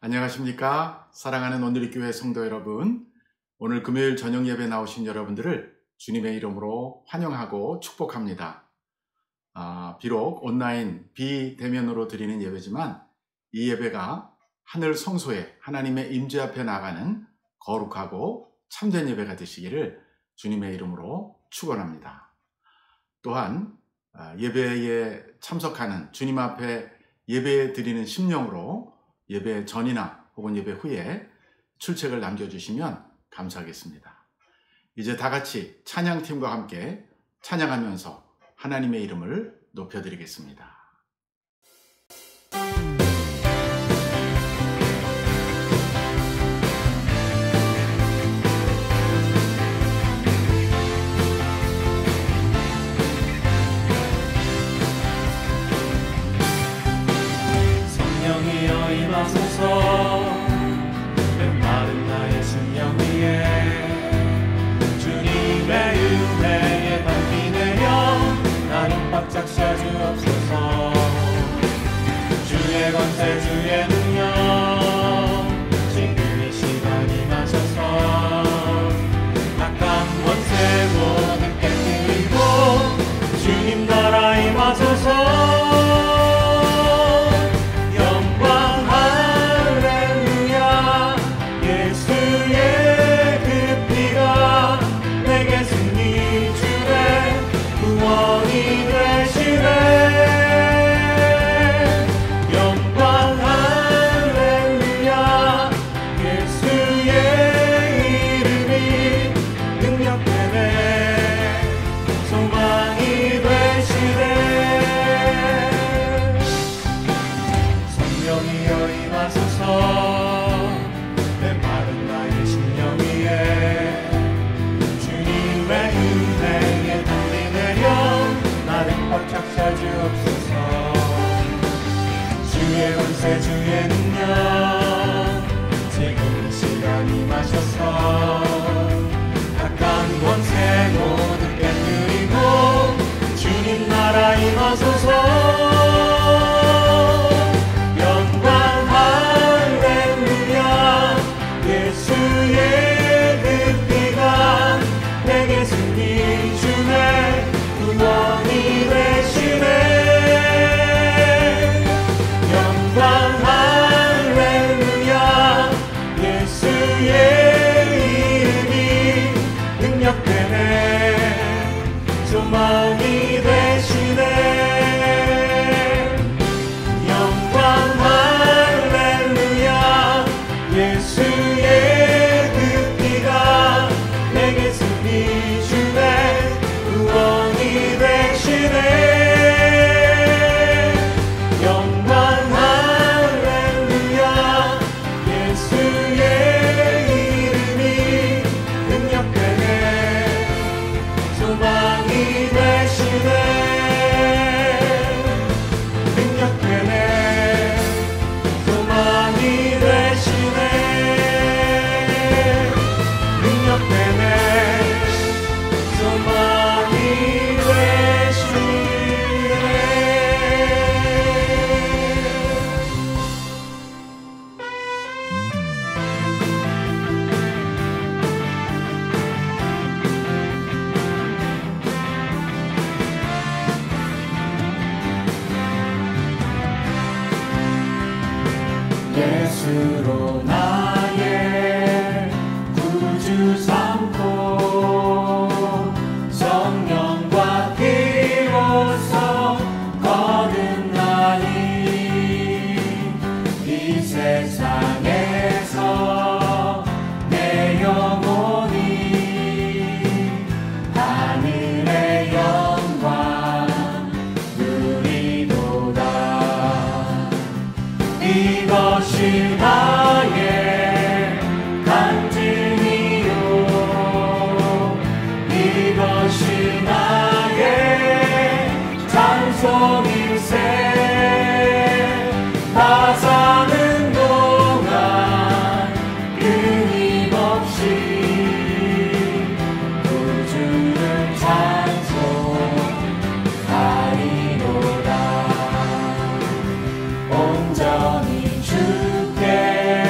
안녕하십니까? 사랑하는 온누리교회 성도 여러분, 오늘 금요일 저녁 예배 나오신 여러분들을 주님의 이름으로 환영하고 축복합니다. 비록 온라인 비대면으로 드리는 예배지만 이 예배가 하늘 성소에 하나님의 임재 앞에 나가는 거룩하고 참된 예배가 되시기를 주님의 이름으로 축원합니다. 또한 예배에 참석하는 주님 앞에 예배 드리는 심령으로 예배 전이나 혹은 예배 후에 출첵을 남겨주시면 감사하겠습니다. 이제 다 같이 찬양팀과 함께 찬양하면서 하나님의 이름을 높여드리겠습니다. 성령이여 임하소서. 메마른 나의 심령 위에 주님의 은혜에 담비 내려 나를 바짝 씌워주옵소서. 주의 권세 주의 능력 지금 이 시간 임하셔서 악한 권세 모든 깨뜨리고 주님 나라 임하소서. 주의 능력 지금 이 시간 임하셔서 악한 권세 모두 깨뜨리고 주님 나라 임하소서. 영광 할렐루야. 예수의 그 피가 내게 승리 주네 구원이 되시네. 소망이 되시네. 영광 할렐루야. 예수의 그 피가 내게 승리 주네 구원이 되시네. 영광 할렐루야. 예수의 이름이 능력되네. 소망이 되시네. 능력되네. 소망이 되시네. 능력되네. 소망이 예수로 나의 구주 삼고 성령과 비로소 거듭나니 이 세상에서 내 영혼이 하늘의 영광 누리도다. 이것이 나의 간증이요. 이것이 나의 찬송일세. 나 사는 동안 끊임없이 구주를 찬송하리로다. 온전히 주께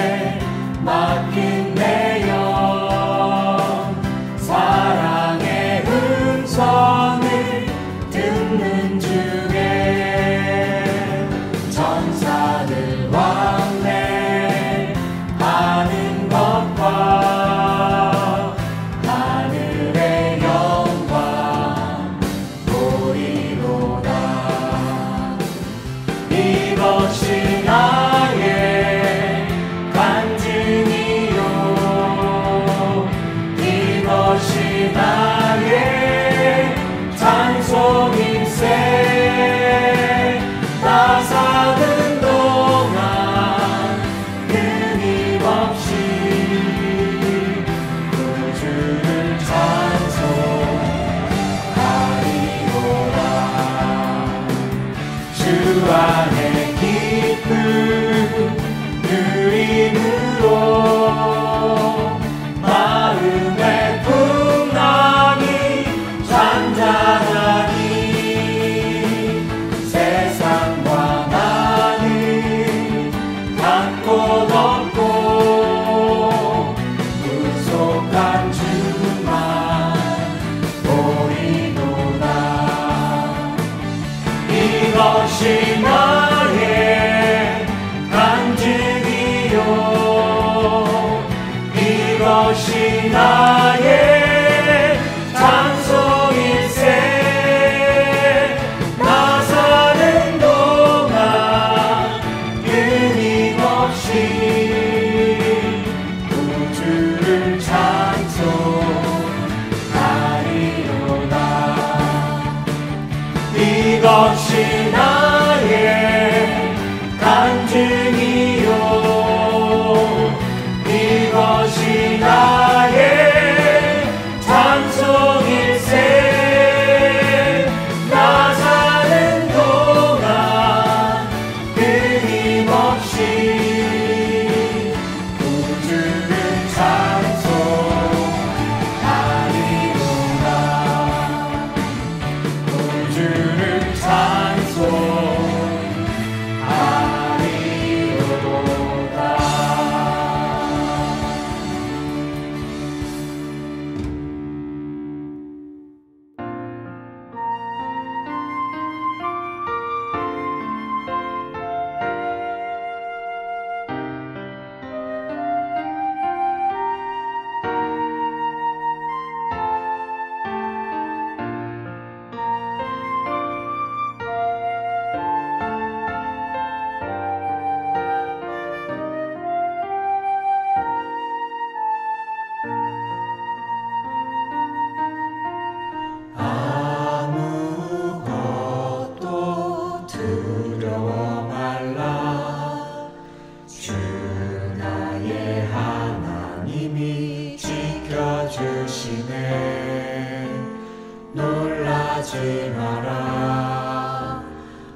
놀라지 마라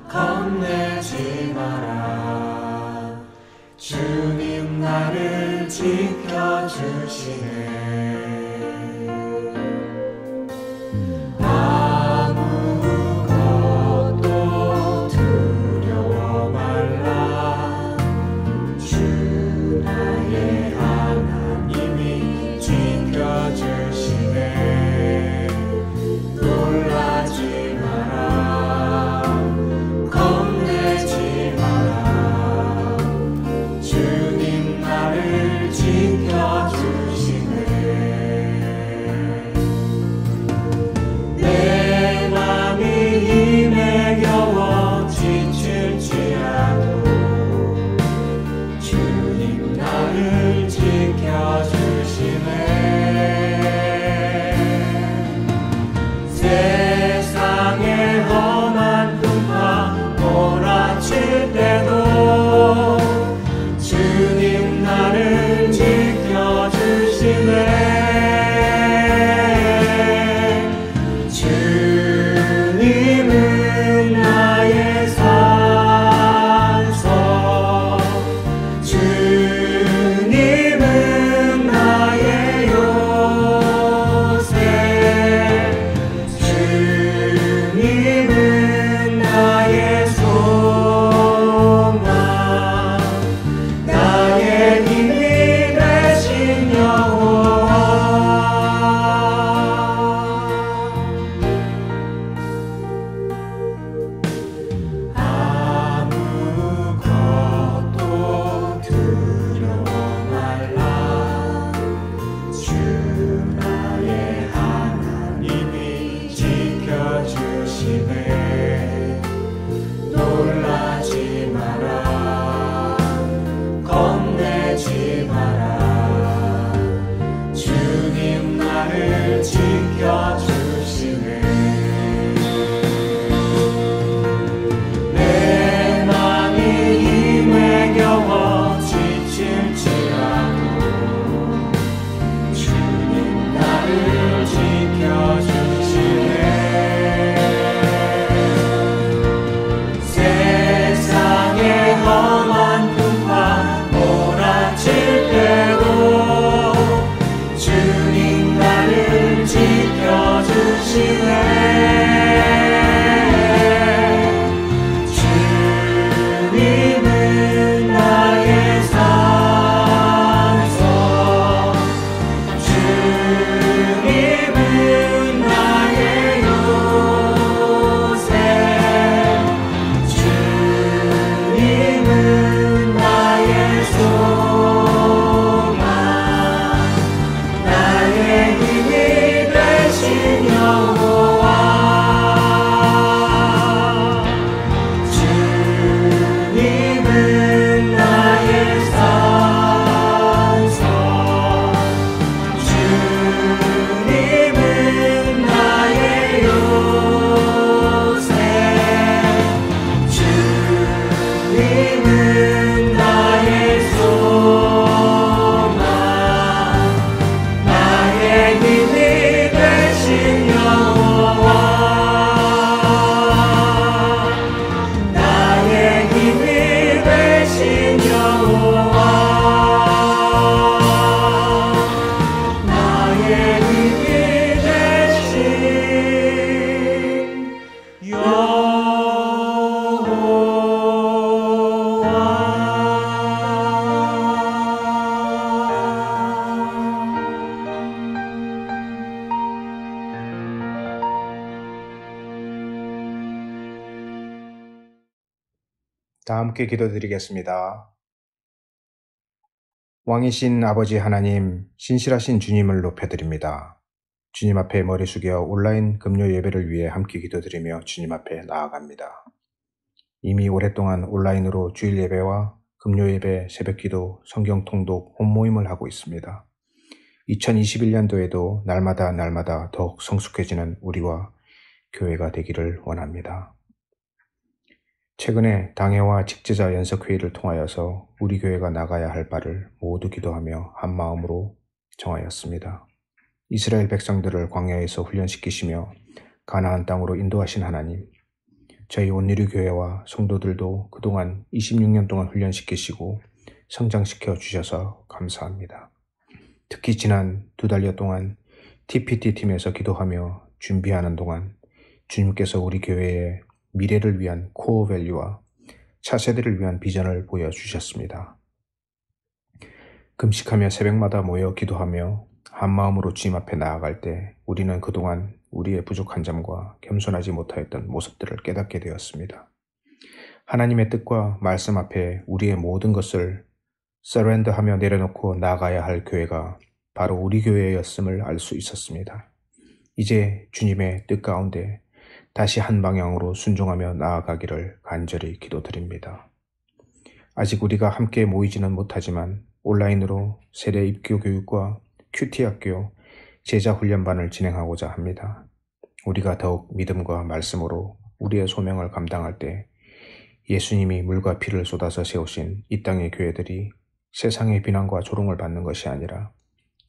겁내지 마라 주님 나를 지켜주시네 아무것도 두려워 말라 주 나의 하나님이 지켜주시네 놀라지 마라 겁내지 마라 주님 나를 지켜주시네 내 맘이 힘에 겨워 지칠지라도 주님 나를 지켜주시네 세상의 험한 풍파 몰아칠 때도 주님 나를 지켜주시네 주님은 나의 산소 주님은 나의 요새 주님은 나의 소망 나의 힘이 되신 여호와 아무것도 두려워 말라 주 나의 하나님이 지켜주시네 놀라지 마라 겁내지 마라 주님 나를 지켜주시네 내 맘이 힘에 겨워 지칠지라도 주님 나를 지켜주시네 세상의 험한 풍파 몰아칠 때도 주님 나를 지켜주시네 주님은 나의 산소 주님은 나의 요새 주님은 나의 소망 나의 힘이 되신 여호와 주님은 나의 산소 주님은 나의 요새 주님은 나의 소망 나의 힘이 되신 여호와 나의 힘이 되신 여호와 나의 힘이 되신 다 함께 기도드리겠습니다. 왕이신 아버지 하나님, 신실하신 주님을 높여드립니다. 주님 앞에 머리 숙여 온라인 금요 예배를 위해 함께 기도드리며 주님 앞에 나아갑니다. 이미 오랫동안 온라인으로 주일 예배와 금요 예배, 새벽 기도, 성경 통독, 혼모임을 하고 있습니다. 2021년도에도 날마다 더욱 성숙해지는 우리와 교회가 되기를 원합니다. 최근에 당회와 직제자 연석회의를 통하여서 우리 교회가 나가야 할 바를 모두 기도하며 한마음으로 정하였습니다. 이스라엘 백성들을 광야에서 훈련시키시며 가나안 땅으로 인도하신 하나님, 저희 온누리 교회와 성도들도 그동안 26년 동안 훈련시키시고 성장시켜 주셔서 감사합니다. 특히 지난 2달여 동안 TPT 팀에서 기도하며 준비하는 동안 주님께서 우리 교회의 미래를 위한 코어 밸류와 차세대를 위한 비전을 보여주셨습니다. 금식하며 새벽마다 모여 기도하며 한마음으로 주님 앞에 나아갈 때 우리는 그동안 우리의 부족한 점과 겸손하지 못하였던 모습들을 깨닫게 되었습니다. 하나님의 뜻과 말씀 앞에 우리의 모든 것을 서렌더하며 내려놓고 나아가야 할 교회가 바로 우리 교회였음을 알 수 있었습니다. 이제 주님의 뜻 가운데 다시 한 방향으로 순종하며 나아가기를 간절히 기도드립니다. 아직 우리가 함께 모이지는 못하지만 온라인으로 세례 입교 교육과 큐티 학교 제자 훈련반을 진행하고자 합니다. 우리가 더욱 믿음과 말씀으로 우리의 소명을 감당할 때 예수님이 물과 피를 쏟아서 세우신 이 땅의 교회들이 세상의 비난과 조롱을 받는 것이 아니라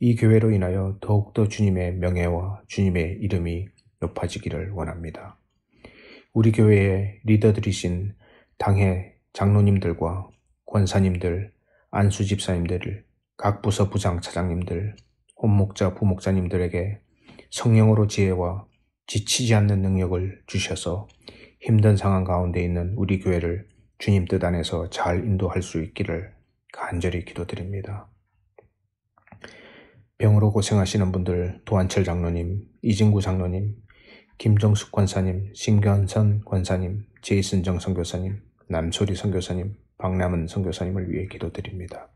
이 교회로 인하여 더욱더 주님의 명예와 주님의 이름이 높아지기를 원합니다. 우리 교회의 리더들이신 당회 장로님들과 권사님들, 안수 집사님들, 각 부서 부장 차장님들, 혼목자 부목자님들에게 성령으로 지혜와 지치지 않는 능력을 주셔서 힘든 상황 가운데 있는 우리 교회를 주님 뜻 안에서 잘 인도할 수 있기를 간절히 기도드립니다. 병으로 고생하시는 분들 도한철 장로님, 이진구 장로님, 김정숙 권사님, 신견선 권사님, 제이슨정 선교사님, 남소리 선교사님, 박남은 선교사님을 위해 기도드립니다.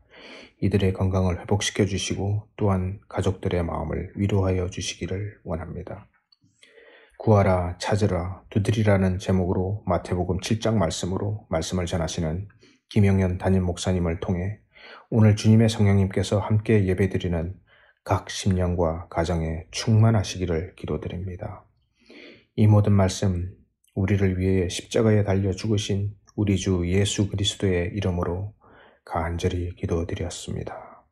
이들의 건강을 회복시켜 주시고 또한 가족들의 마음을 위로하여 주시기를 원합니다. 구하라, 찾으라, 두드리라는 제목으로 마태복음 7장 말씀으로 말씀을 전하시는 김영현 담임 목사님을 통해 오늘 주님의 성령님께서 함께 예배드리는 각 심령과 가정에 충만하시기를 기도드립니다. 이 모든 말씀 우리를 위해 십자가에 달려 죽으신 우리 주 예수 그리스도의 이름으로 간절히 기도드렸습니다.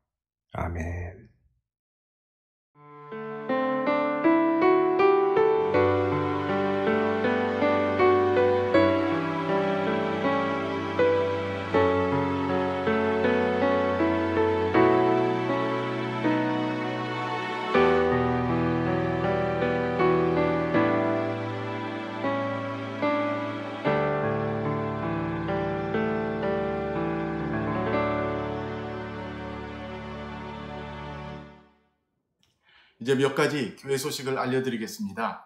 아멘. 이제 몇 가지 교회 소식을 알려드리겠습니다.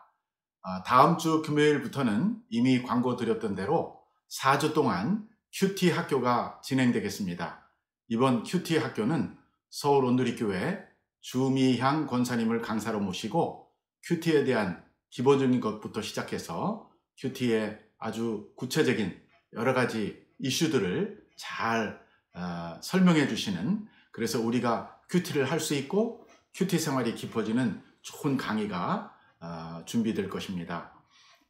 다음 주 금요일부터는 이미 광고 드렸던 대로 4주 동안 큐티 학교가 진행되겠습니다. 이번 큐티 학교는 서울 온누리교회 주미향 권사님을 강사로 모시고 큐티에 대한 기본적인 것부터 시작해서 큐티의 아주 구체적인 여러 가지 이슈들을 잘 설명해 주시는, 그래서 우리가 큐티를 할 수 있고 큐티 생활이 깊어지는 좋은 강의가 준비될 것입니다.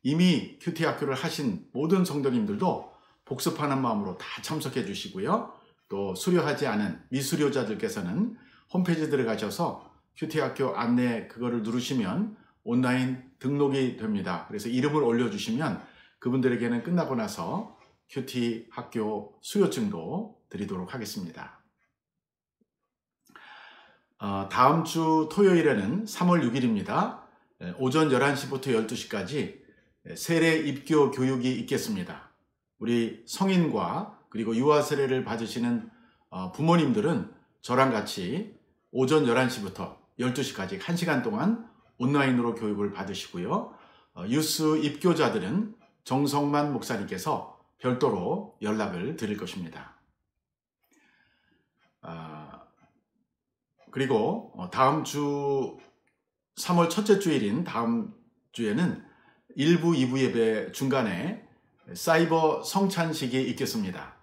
이미 큐티 학교를 하신 모든 성도님들도 복습하는 마음으로 다 참석해 주시고요. 또 수료하지 않은 미수료자들께서는 홈페이지 들어가셔서 큐티 학교 안내 그거를 누르시면 온라인 등록이 됩니다. 그래서 이름을 올려주시면 그분들에게는 끝나고 나서 큐티 학교 수료증도 드리도록 하겠습니다. 다음 주 토요일에는 3월 6일입니다. 오전 11시부터 12시까지 세례 입교 교육이 있겠습니다. 우리 성인과 그리고 유아 세례를 받으시는 부모님들은 저랑 같이 오전 11시부터 12시까지 1시간 동안 온라인으로 교육을 받으시고요. 유스 입교자들은 정성만 목사님께서 별도로 연락을 드릴 것입니다. 그리고 다음 주 3월 첫째 주일인 다음 주에는 1부, 2부 예배 중간에 사이버 성찬식이 있겠습니다.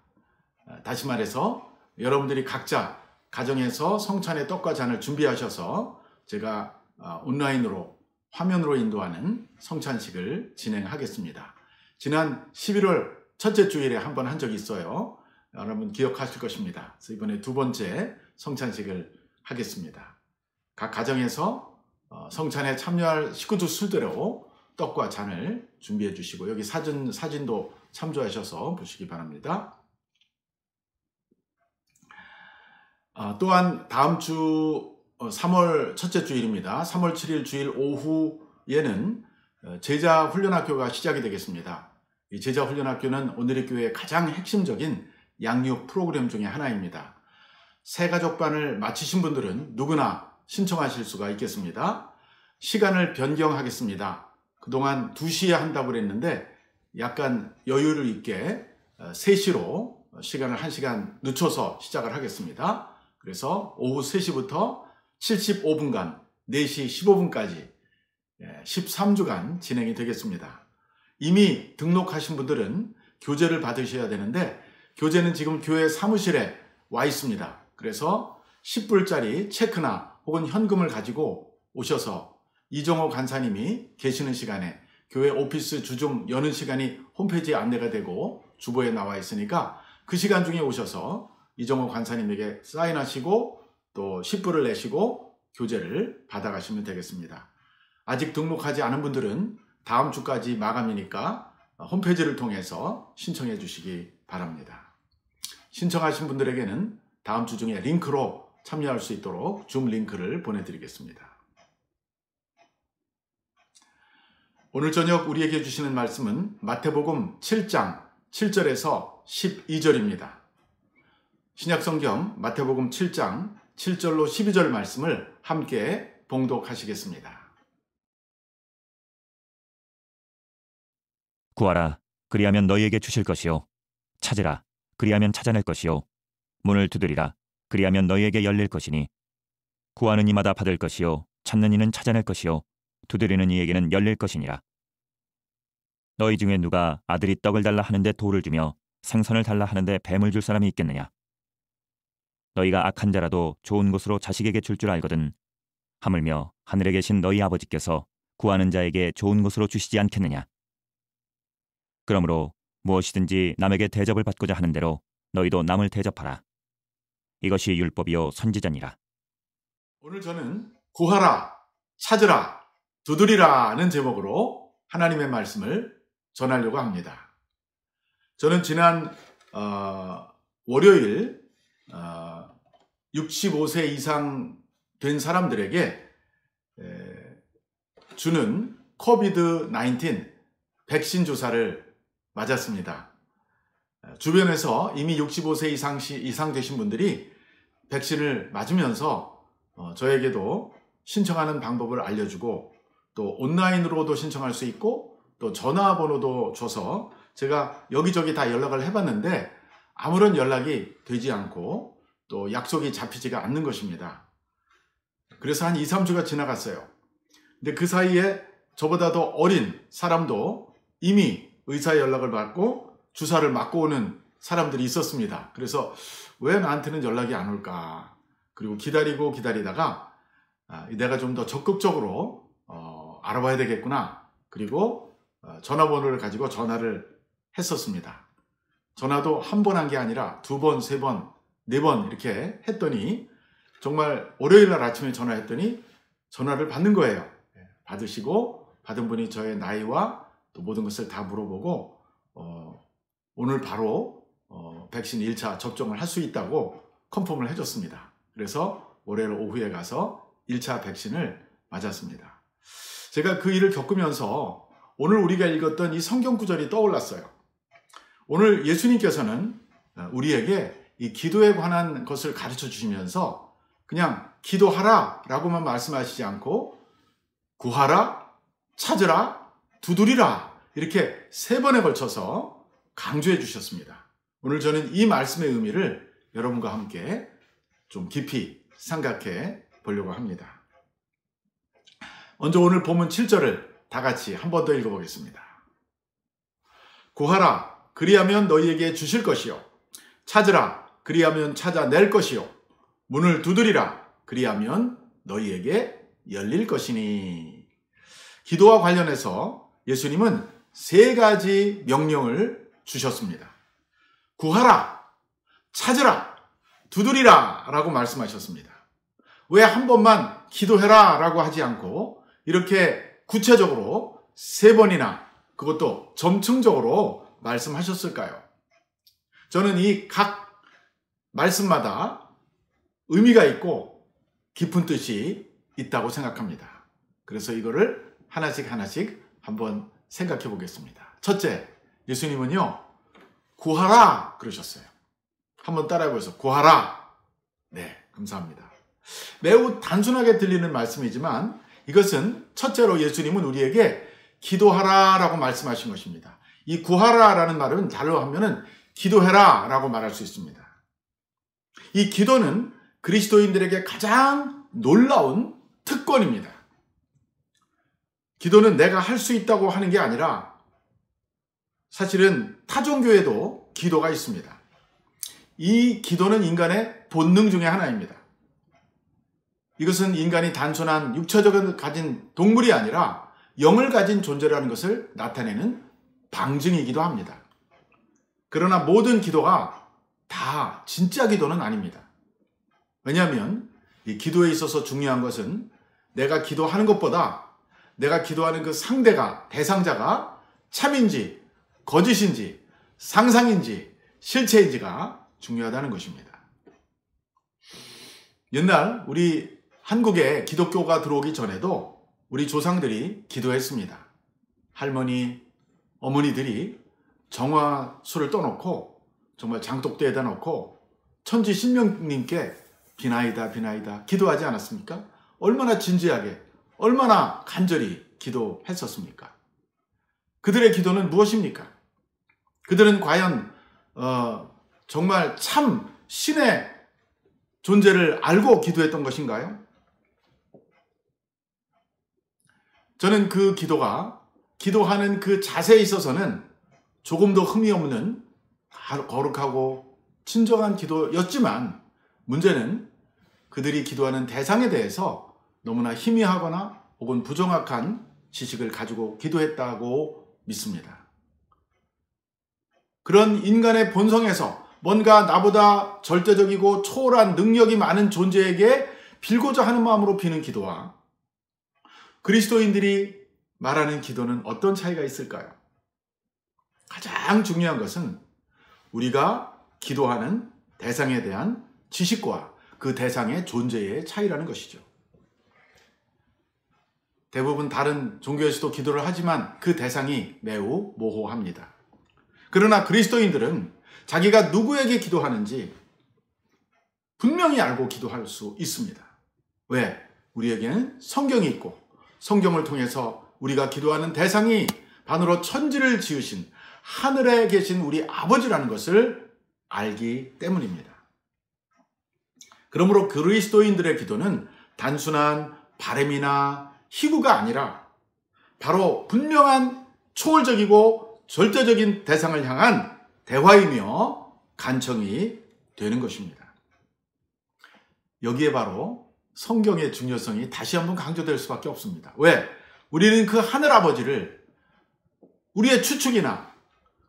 다시 말해서 여러분들이 각자 가정에서 성찬의 떡과 잔을 준비하셔서 제가 온라인으로 화면으로 인도하는 성찬식을 진행하겠습니다. 지난 11월 첫째 주일에 한번 한 적이 있어요. 여러분 기억하실 것입니다. 그래서 이번에 두 번째 성찬식을 하겠습니다. 각 가정에서 성찬에 참여할 식구들 수대로 떡과 잔을 준비해 주시고 여기 사진도 참조하셔서 보시기 바랍니다. 또한 다음 주 3월 첫째 주일입니다. 3월 7일 주일 오후에는 제자 훈련학교가 시작이 되겠습니다. 이 제자 훈련학교는 오늘의 교회의 가장 핵심적인 양육 프로그램 중에 하나입니다. 새가족반을 마치신 분들은 누구나 신청하실 수가 있겠습니다. 시간을 변경하겠습니다. 그동안 2시에 한다고 그랬는데 약간 여유를 있게 3시로 시간을 1시간 늦춰서 시작을 하겠습니다. 그래서 오후 3시부터 75분간 4시 15분까지 13주간 진행이 되겠습니다. 이미 등록하신 분들은 교재를 받으셔야 되는데 교재는 지금 교회 사무실에 와 있습니다. 그래서 10불짜리 체크나 혹은 현금을 가지고 오셔서 이정호 간사님이 계시는 시간에 교회 오피스 주중 여는 시간이 홈페이지에 안내가 되고 주보에 나와 있으니까 그 시간 중에 오셔서 이정호 간사님에게 사인하시고 또 10불을 내시고 교재를 받아가시면 되겠습니다. 아직 등록하지 않은 분들은 다음 주까지 마감이니까 홈페이지를 통해서 신청해 주시기 바랍니다. 신청하신 분들에게는 다음 주 중에 링크로 참여할 수 있도록 줌 링크를 보내드리겠습니다. 오늘 저녁 우리에게 주시는 말씀은 마태복음 7장 7절에서 12절입니다. 신약성경 마태복음 7장 7절로 12절 말씀을 함께 봉독하시겠습니다. 구하라, 그리하면 너희에게 주실 것이요. 찾으라, 그리하면 찾아낼 것이요. 문을 두드리라, 그리하면 너희에게 열릴 것이니. 구하는 이마다 받을 것이요. 찾는 이는 찾아낼 것이요. 두드리는 이에게는 열릴 것이니라. 너희 중에 누가 아들이 떡을 달라 하는데 돌을 주며 생선을 달라 하는데 뱀을 줄 사람이 있겠느냐? 너희가 악한 자라도 좋은 것으로 자식에게 줄 줄 알거든. 하물며 하늘에 계신 너희 아버지께서 구하는 자에게 좋은 것으로 주시지 않겠느냐? 그러므로 무엇이든지 남에게 대접을 받고자 하는 대로 너희도 남을 대접하라. 이것이 율법이요 선지자니라. 오늘 저는 구하라, 찾으라, 두드리라는 제목으로 하나님의 말씀을 전하려고 합니다. 저는 지난 월요일 65세 이상 된 사람들에게 주는 코비드-19 백신 주사를 맞았습니다. 주변에서 이미 65세 이상 되신 분들이 백신을 맞으면서 저에게도 신청하는 방법을 알려주고 또 온라인으로도 신청할 수 있고 또 전화번호도 줘서 제가 여기저기 다 연락을 해봤는데 아무런 연락이 되지 않고 또 약속이 잡히지가 않는 것입니다. 그래서 한 2, 3주가 지나갔어요. 근데 그 사이에 저보다도 어린 사람도 이미 의사 연락을 받고 주사를 맞고 오는 사람들이 있었습니다. 그래서 왜 나한테는 연락이 안 올까? 그리고 기다리다가 내가 좀 더 적극적으로 알아봐야 되겠구나. 그리고 전화번호를 가지고 전화를 했었습니다. 전화도 한 번 한 게 아니라 2번, 3번, 4번 이렇게 했더니 정말 월요일 날 아침에 전화했더니 전화를 받는 거예요. 받으시고 받은 분이 저의 나이와 또 모든 것을 다 물어보고 오늘 바로 백신 1차 접종을 할 수 있다고 컨펌을 해줬습니다. 그래서 월요일 오후에 가서 1차 백신을 맞았습니다. 제가 그 일을 겪으면서 오늘 우리가 읽었던 이 성경 구절이 떠올랐어요. 오늘 예수님께서는 우리에게 이 기도에 관한 것을 가르쳐 주시면서 그냥 기도하라 라고만 말씀하시지 않고 구하라, 찾으라, 두드리라 이렇게 3번에 걸쳐서 강조해 주셨습니다. 오늘 저는 이 말씀의 의미를 여러분과 함께 좀 깊이 생각해 보려고 합니다. 먼저 오늘 본문 7절을 다 같이 한 번 더 읽어보겠습니다. 구하라, 그리하면 너희에게 주실 것이요. 찾으라, 그리하면 찾아낼 것이요. 문을 두드리라, 그리하면 너희에게 열릴 것이니. 기도와 관련해서 예수님은 3가지 명령을 주셨습니다. 구하라, 찾으라, 두드리라 라고 말씀하셨습니다. 왜 한 번만 기도해라 라고 하지 않고 이렇게 구체적으로 3번이나 그것도 점층적으로 말씀하셨을까요? 저는 이 각 말씀마다 의미가 있고 깊은 뜻이 있다고 생각합니다. 그래서 이거를 하나씩 한번 생각해 보겠습니다. 첫째, 예수님은요, 구하라 그러셨어요. 한번 따라해 보세요. 구하라. 네, 감사합니다. 매우 단순하게 들리는 말씀이지만 이것은 첫째로 예수님은 우리에게 기도하라라고 말씀하신 것입니다. 이 구하라라는 말은 달로 하면은 기도해라라고 말할 수 있습니다. 이 기도는 그리스도인들에게 가장 놀라운 특권입니다. 기도는 내가 할 수 있다고 하는 게 아니라 사실은 타종교에도 기도가 있습니다. 이 기도는 인간의 본능 중에 하나입니다. 이것은 인간이 단순한 육체적인 가진 동물이 아니라 영을 가진 존재라는 것을 나타내는 방증이기도 합니다. 그러나 모든 기도가 다 진짜 기도는 아닙니다. 왜냐하면 이 기도에 있어서 중요한 것은 내가 기도하는 것보다 내가 기도하는 그 상대가, 대상자가 참인지 거짓인지 상상인지 실체인지가 중요하다는 것입니다. 옛날 우리 한국에 기독교가 들어오기 전에도 우리 조상들이 기도했습니다. 할머니, 어머니들이 정화수를 떠놓고 정말 장독대에다 놓고 천지 신명님께 비나이다 비나이다 기도하지 않았습니까? 얼마나 진지하게, 얼마나 간절히 기도했었습니까? 그들의 기도는 무엇입니까? 그들은 과연 정말 참 신의 존재를 알고 기도했던 것인가요? 저는 그 기도가 기도하는 그 자세에 있어서는 조금도 흠이 없는 거룩하고 친정한 기도였지만 문제는 그들이 기도하는 대상에 대해서 너무나 희미하거나 혹은 부정확한 지식을 가지고 기도했다고 믿습니다. 그런 인간의 본성에서 뭔가 나보다 절대적이고 초월한 능력이 많은 존재에게 빌고자 하는 마음으로 비는 기도와 그리스도인들이 말하는 기도는 어떤 차이가 있을까요? 가장 중요한 것은 우리가 기도하는 대상에 대한 지식과 그 대상의 존재의 차이라는 것이죠. 대부분 다른 종교에서도 기도를 하지만 그 대상이 매우 모호합니다. 그러나 그리스도인들은 자기가 누구에게 기도하는지 분명히 알고 기도할 수 있습니다. 왜? 우리에게는 성경이 있고 성경을 통해서 우리가 기도하는 대상이 반으로 천지를 지으신 하늘에 계신 우리 아버지라는 것을 알기 때문입니다. 그러므로 그리스도인들의 기도는 단순한 바람이나 희구가 아니라 바로 분명한 초월적이고 절대적인 대상을 향한 대화이며 간청이 되는 것입니다. 여기에 바로 성경의 중요성이 다시 한번 강조될 수밖에 없습니다. 왜? 우리는 그 하늘아버지를 우리의 추측이나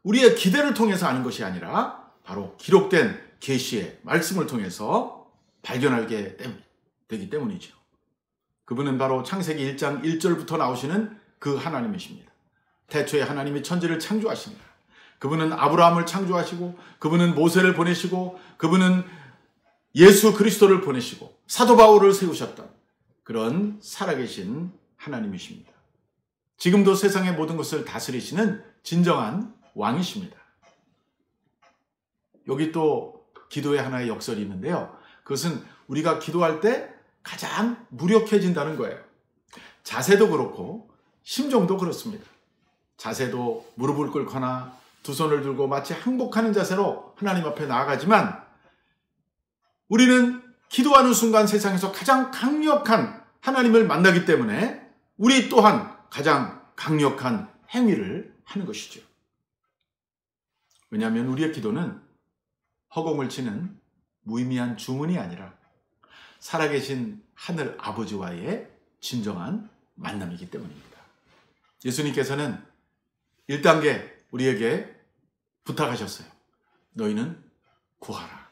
우리의 기대를 통해서 아는 것이 아니라 바로 기록된 계시의 말씀을 통해서 발견하게 되기 때문이죠. 그분은 바로 창세기 1장 1절부터 나오시는 그 하나님이십니다. 태초에 하나님이 천지를 창조하십니다. 그분은 아브라함을 창조하시고 그분은 모세를 보내시고 그분은 예수 그리스도를 보내시고 사도 바울을 세우셨던 그런 살아계신 하나님이십니다. 지금도 세상의 모든 것을 다스리시는 진정한 왕이십니다. 여기 또 기도의 하나의 역설이 있는데요. 그것은 우리가 기도할 때 가장 무력해진다는 거예요. 자세도 그렇고 심정도 그렇습니다. 자세도 무릎을 꿇거나 두 손을 들고 마치 항복하는 자세로 하나님 앞에 나아가지만 우리는 기도하는 순간 세상에서 가장 강력한 하나님을 만나기 때문에 우리 또한 가장 강력한 행위를 하는 것이죠. 왜냐하면 우리의 기도는 허공을 치는 무의미한 주문이 아니라 살아계신 하늘 아버지와의 진정한 만남이기 때문입니다. 예수님께서는 1단계 우리에게 부탁하셨어요. 너희는 구하라.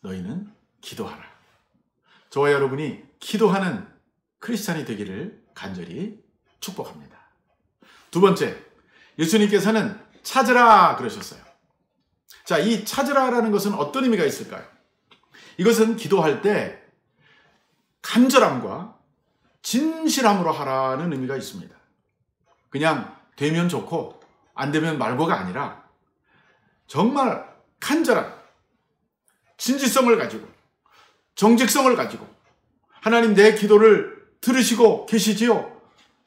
너희는 기도하라. 저와 여러분이 기도하는 크리스찬이 되기를 간절히 축복합니다. 두 번째, 예수님께서는 찾으라 그러셨어요. 자, 이 찾으라라는 것은 어떤 의미가 있을까요? 이것은 기도할 때 간절함과 진실함으로 하라는 의미가 있습니다. 그냥 되면 좋고 안 되면 말고가 아니라 정말 간절한 진지성을 가지고 정직성을 가지고 하나님 내 기도를 들으시고 계시지요?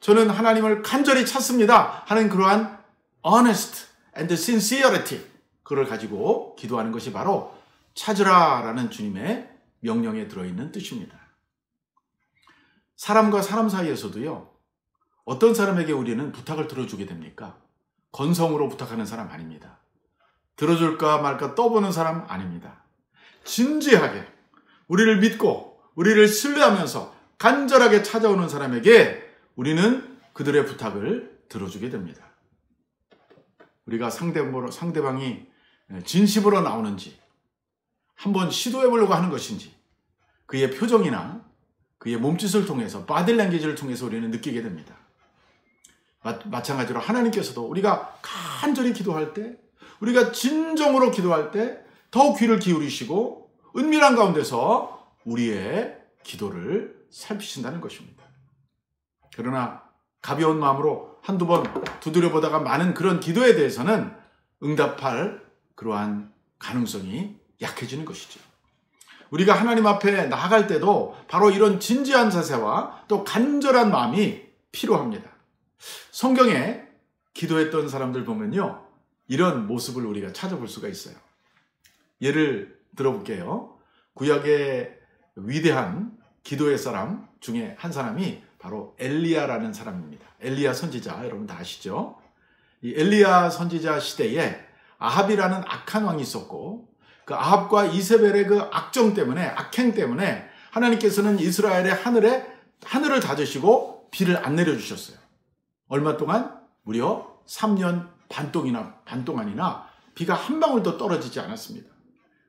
저는 하나님을 간절히 찾습니다 하는 그러한 honest and sincerity, 그걸 가지고 기도하는 것이 바로 찾으라라는 주님의 명령에 들어있는 뜻입니다. 사람과 사람 사이에서도요, 어떤 사람에게 우리는 부탁을 들어주게 됩니까? 건성으로 부탁하는 사람 아닙니다. 들어줄까 말까 떠보는 사람 아닙니다. 진지하게 우리를 믿고 우리를 신뢰하면서 간절하게 찾아오는 사람에게 우리는 그들의 부탁을 들어주게 됩니다. 우리가 상대방이 진심으로 나오는지 한번 시도해보려고 하는 것인지 그의 표정이나 그의 몸짓을 통해서, 바디랭귀지를 통해서 우리는 느끼게 됩니다. 마찬가지로 하나님께서도 우리가 간절히 기도할 때, 우리가 진정으로 기도할 때 더욱 귀를 기울이시고 은밀한 가운데서 우리의 기도를 살피신다는 것입니다. 그러나 가벼운 마음으로 한두 번 두드려보다가 많은 그런 기도에 대해서는 응답할 그러한 가능성이 약해지는 것이죠. 우리가 하나님 앞에 나아갈 때도 바로 이런 진지한 자세와 또 간절한 마음이 필요합니다. 성경에 기도했던 사람들 보면요, 이런 모습을 우리가 찾아볼 수가 있어요. 예를 들어볼게요. 구약의 위대한 기도의 사람 중에 한 사람이 바로 엘리야라는 사람입니다. 엘리야 선지자, 여러분 다 아시죠? 이 엘리야 선지자 시대에 아합이라는 악한 왕이 있었고, 그 아합과 이세벨의 그 악정 때문에, 악행 때문에 하나님께서는 이스라엘의 하늘을 닫으시고 비를 안 내려주셨어요. 얼마 동안? 무려 3년 반 동안이나 비가 한 방울도 떨어지지 않았습니다.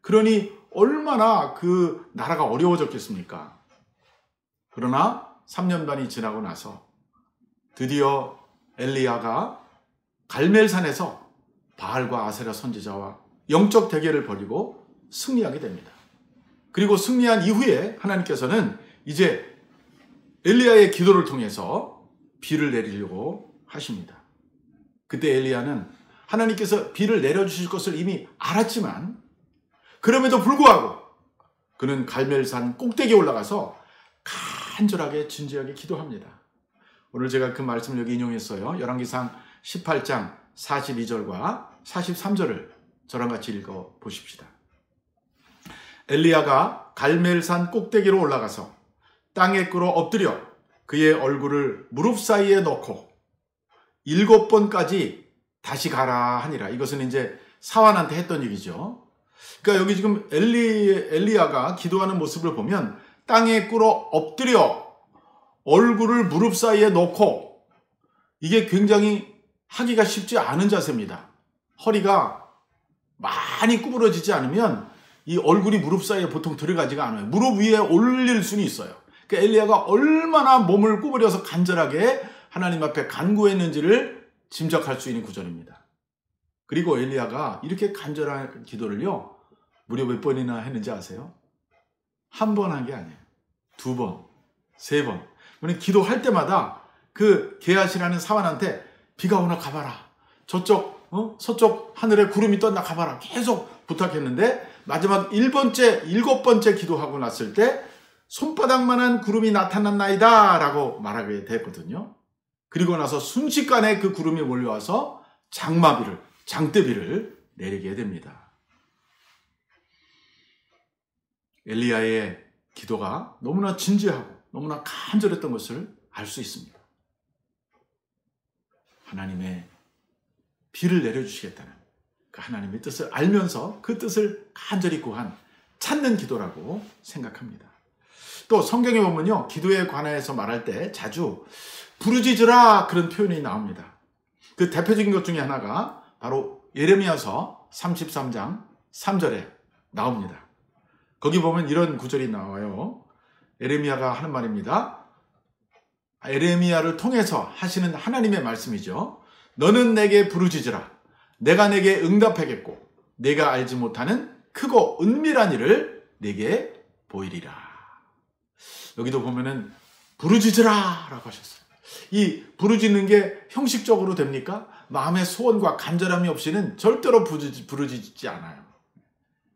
그러니 얼마나 그 나라가 어려워졌겠습니까? 그러나 3년 반이 지나고 나서 드디어 엘리야가 갈멜산에서 바알과 아세라 선지자와 영적 대결을 벌이고 승리하게 됩니다. 그리고 승리한 이후에 하나님께서는 이제 엘리야의 기도를 통해서 비를 내리려고 하십니다. 그때 엘리야는 하나님께서 비를 내려주실 것을 이미 알았지만 그럼에도 불구하고 그는 갈멜산 꼭대기에 올라가서 간절하게 진지하게 기도합니다. 오늘 제가 그 말씀을 여기 인용했어요. 열왕기상 18장 42절과 43절을 저랑 같이 읽어 보십시다. 엘리야가 갈멜산 꼭대기로 올라가서 땅에 꿇어 엎드려 그의 얼굴을 무릎 사이에 넣고 7번까지 다시 가라 하니라. 이것은 이제 사환한테 했던 얘기죠. 그러니까 여기 지금 엘리야가 기도하는 모습을 보면 땅에 꿇어 엎드려 얼굴을 무릎 사이에 넣고, 이게 굉장히 하기가 쉽지 않은 자세입니다. 허리가 많이 구부러지지 않으면 이 얼굴이 무릎 사이에 보통 들어가지가 않아요. 무릎 위에 올릴 수는 있어요. 그러니까 엘리야가 얼마나 몸을 구부려서 간절하게 하나님 앞에 간구했는지를 짐작할 수 있는 구절입니다. 그리고 엘리야가 이렇게 간절한 기도를요, 무려 몇 번이나 했는지 아세요? 한 번 한 게 아니에요. 2번, 3번. 우리는 기도할 때마다 그 게하시라는 사환한테 비가 오나 가봐라. 저쪽 서쪽 하늘에 구름이 떴나 가봐라. 계속 부탁했는데 마지막 7번째 기도하고 났을 때 손바닥만한 구름이 나타났나이다 라고 말하게 됐거든요. 그리고 나서 순식간에 그 구름이 몰려와서 장대비를 내리게 됩니다. 엘리야의 기도가 너무나 진지하고 너무나 간절했던 것을 알 수 있습니다. 하나님의 비를 내려주시겠다는 그 하나님의 뜻을 알면서 그 뜻을 간절히 구한 찾는 기도라고 생각합니다. 또 성경에 보면요, 기도에 관해서 말할 때 자주 부르짖으라 그런 표현이 나옵니다. 그 대표적인 것 중에 하나가 바로 예레미야서 33장 3절에 나옵니다. 거기 보면 이런 구절이 나와요. 예레미야가 하는 말입니다. 예레미야를 통해서 하시는 하나님의 말씀이죠. 너는 내게 부르짖으라. 내가 내게 응답하겠고 내가 알지 못하는 크고 은밀한 일을 내게 보이리라. 여기도 보면은 부르짖으라 라고 하셨어요. 이 부르짖는 게 형식적으로 됩니까? 마음의 소원과 간절함이 없이는 절대로 부르짖지 않아요.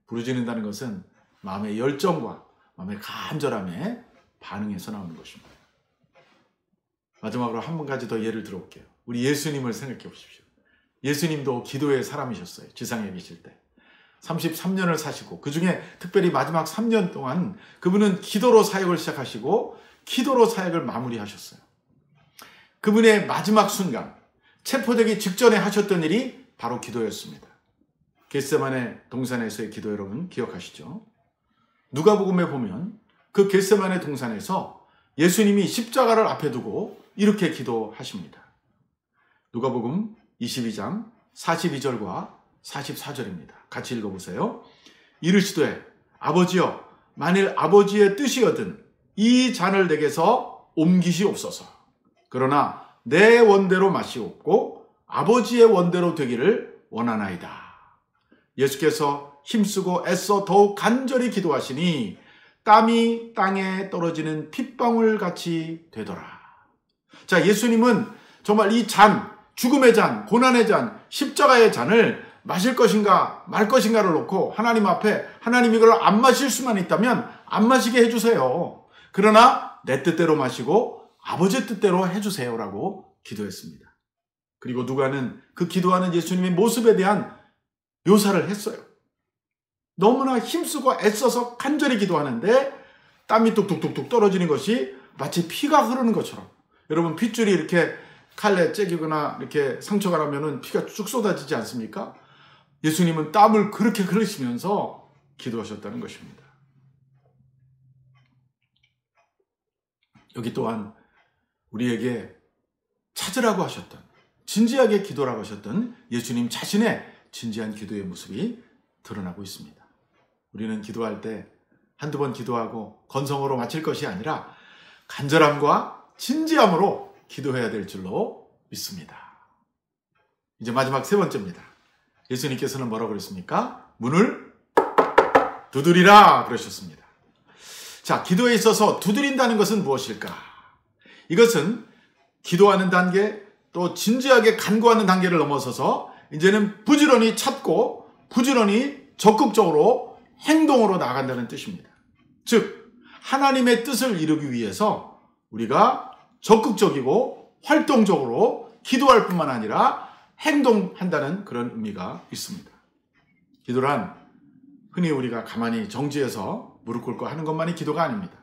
부르짖는다는 것은 마음의 열정과 마음의 간절함에 반응해서 나오는 것입니다. 마지막으로 한 가지 더 예를 들어볼게요. 우리 예수님을 생각해 보십시오. 예수님도 기도의 사람이셨어요. 지상에 계실 때 33년을 사시고 그 중에 특별히 마지막 3년 동안 그분은 기도로 사역을 시작하시고 기도로 사역을 마무리하셨어요. 그분의 마지막 순간 체포되기 직전에 하셨던 일이 바로 기도였습니다. 겟세마네 동산에서의 기도 여러분 기억하시죠? 누가복음에 보면 그 겟세마네 동산에서 예수님이 십자가를 앞에 두고 이렇게 기도하십니다. 누가복음 22장 42절과 44절입니다. 같이 읽어보세요. 이르시되 아버지여 만일 아버지의 뜻이거든 이 잔을 내게서 옮기시옵소서. 그러나 내 원대로 마시옵고 아버지의 원대로 되기를 원하나이다. 예수께서 힘쓰고 애써 더욱 간절히 기도하시니 땀이 땅에 떨어지는 핏방울 같이 되더라. 자, 예수님은 정말 이 잔, 죽음의 잔, 고난의 잔, 십자가의 잔을 마실 것인가 말 것인가를 놓고 하나님 앞에 하나님 이걸 안 마실 수만 있다면 안 마시게 해주세요. 그러나 내 뜻대로 마시고 아버지 뜻대로 해주세요라고 기도했습니다. 그리고 누가는 그 기도하는 예수님의 모습에 대한 묘사를 했어요. 너무나 힘쓰고 애써서 간절히 기도하는데 땀이 뚝뚝뚝뚝 떨어지는 것이 마치 피가 흐르는 것처럼. 여러분 핏줄이 이렇게 칼에 째기거나 이렇게 상처가 나면은 피가 쭉 쏟아지지 않습니까? 예수님은 땀을 그렇게 흘리시면서 기도하셨다는 것입니다. 여기 또한 우리에게 찾으라고 하셨던, 진지하게 기도라고 하셨던 예수님 자신의 진지한 기도의 모습이 드러나고 있습니다. 우리는 기도할 때 한두 번 기도하고 건성으로 마칠 것이 아니라 간절함과 진지함으로 기도해야 될 줄로 믿습니다. 이제 마지막 세 번째입니다. 예수님께서는 뭐라고 그랬습니까? 문을 두드리라 그러셨습니다. 자, 기도에 있어서 두드린다는 것은 무엇일까? 이것은 기도하는 단계, 또 진지하게 간구하는 단계를 넘어서서 이제는 부지런히 찾고 부지런히 적극적으로 행동으로 나아간다는 뜻입니다. 즉, 하나님의 뜻을 이루기 위해서 우리가 적극적이고 활동적으로 기도할 뿐만 아니라 행동한다는 그런 의미가 있습니다. 기도란 흔히 우리가 가만히 정지해서 무릎 꿇고 하는 것만이 기도가 아닙니다.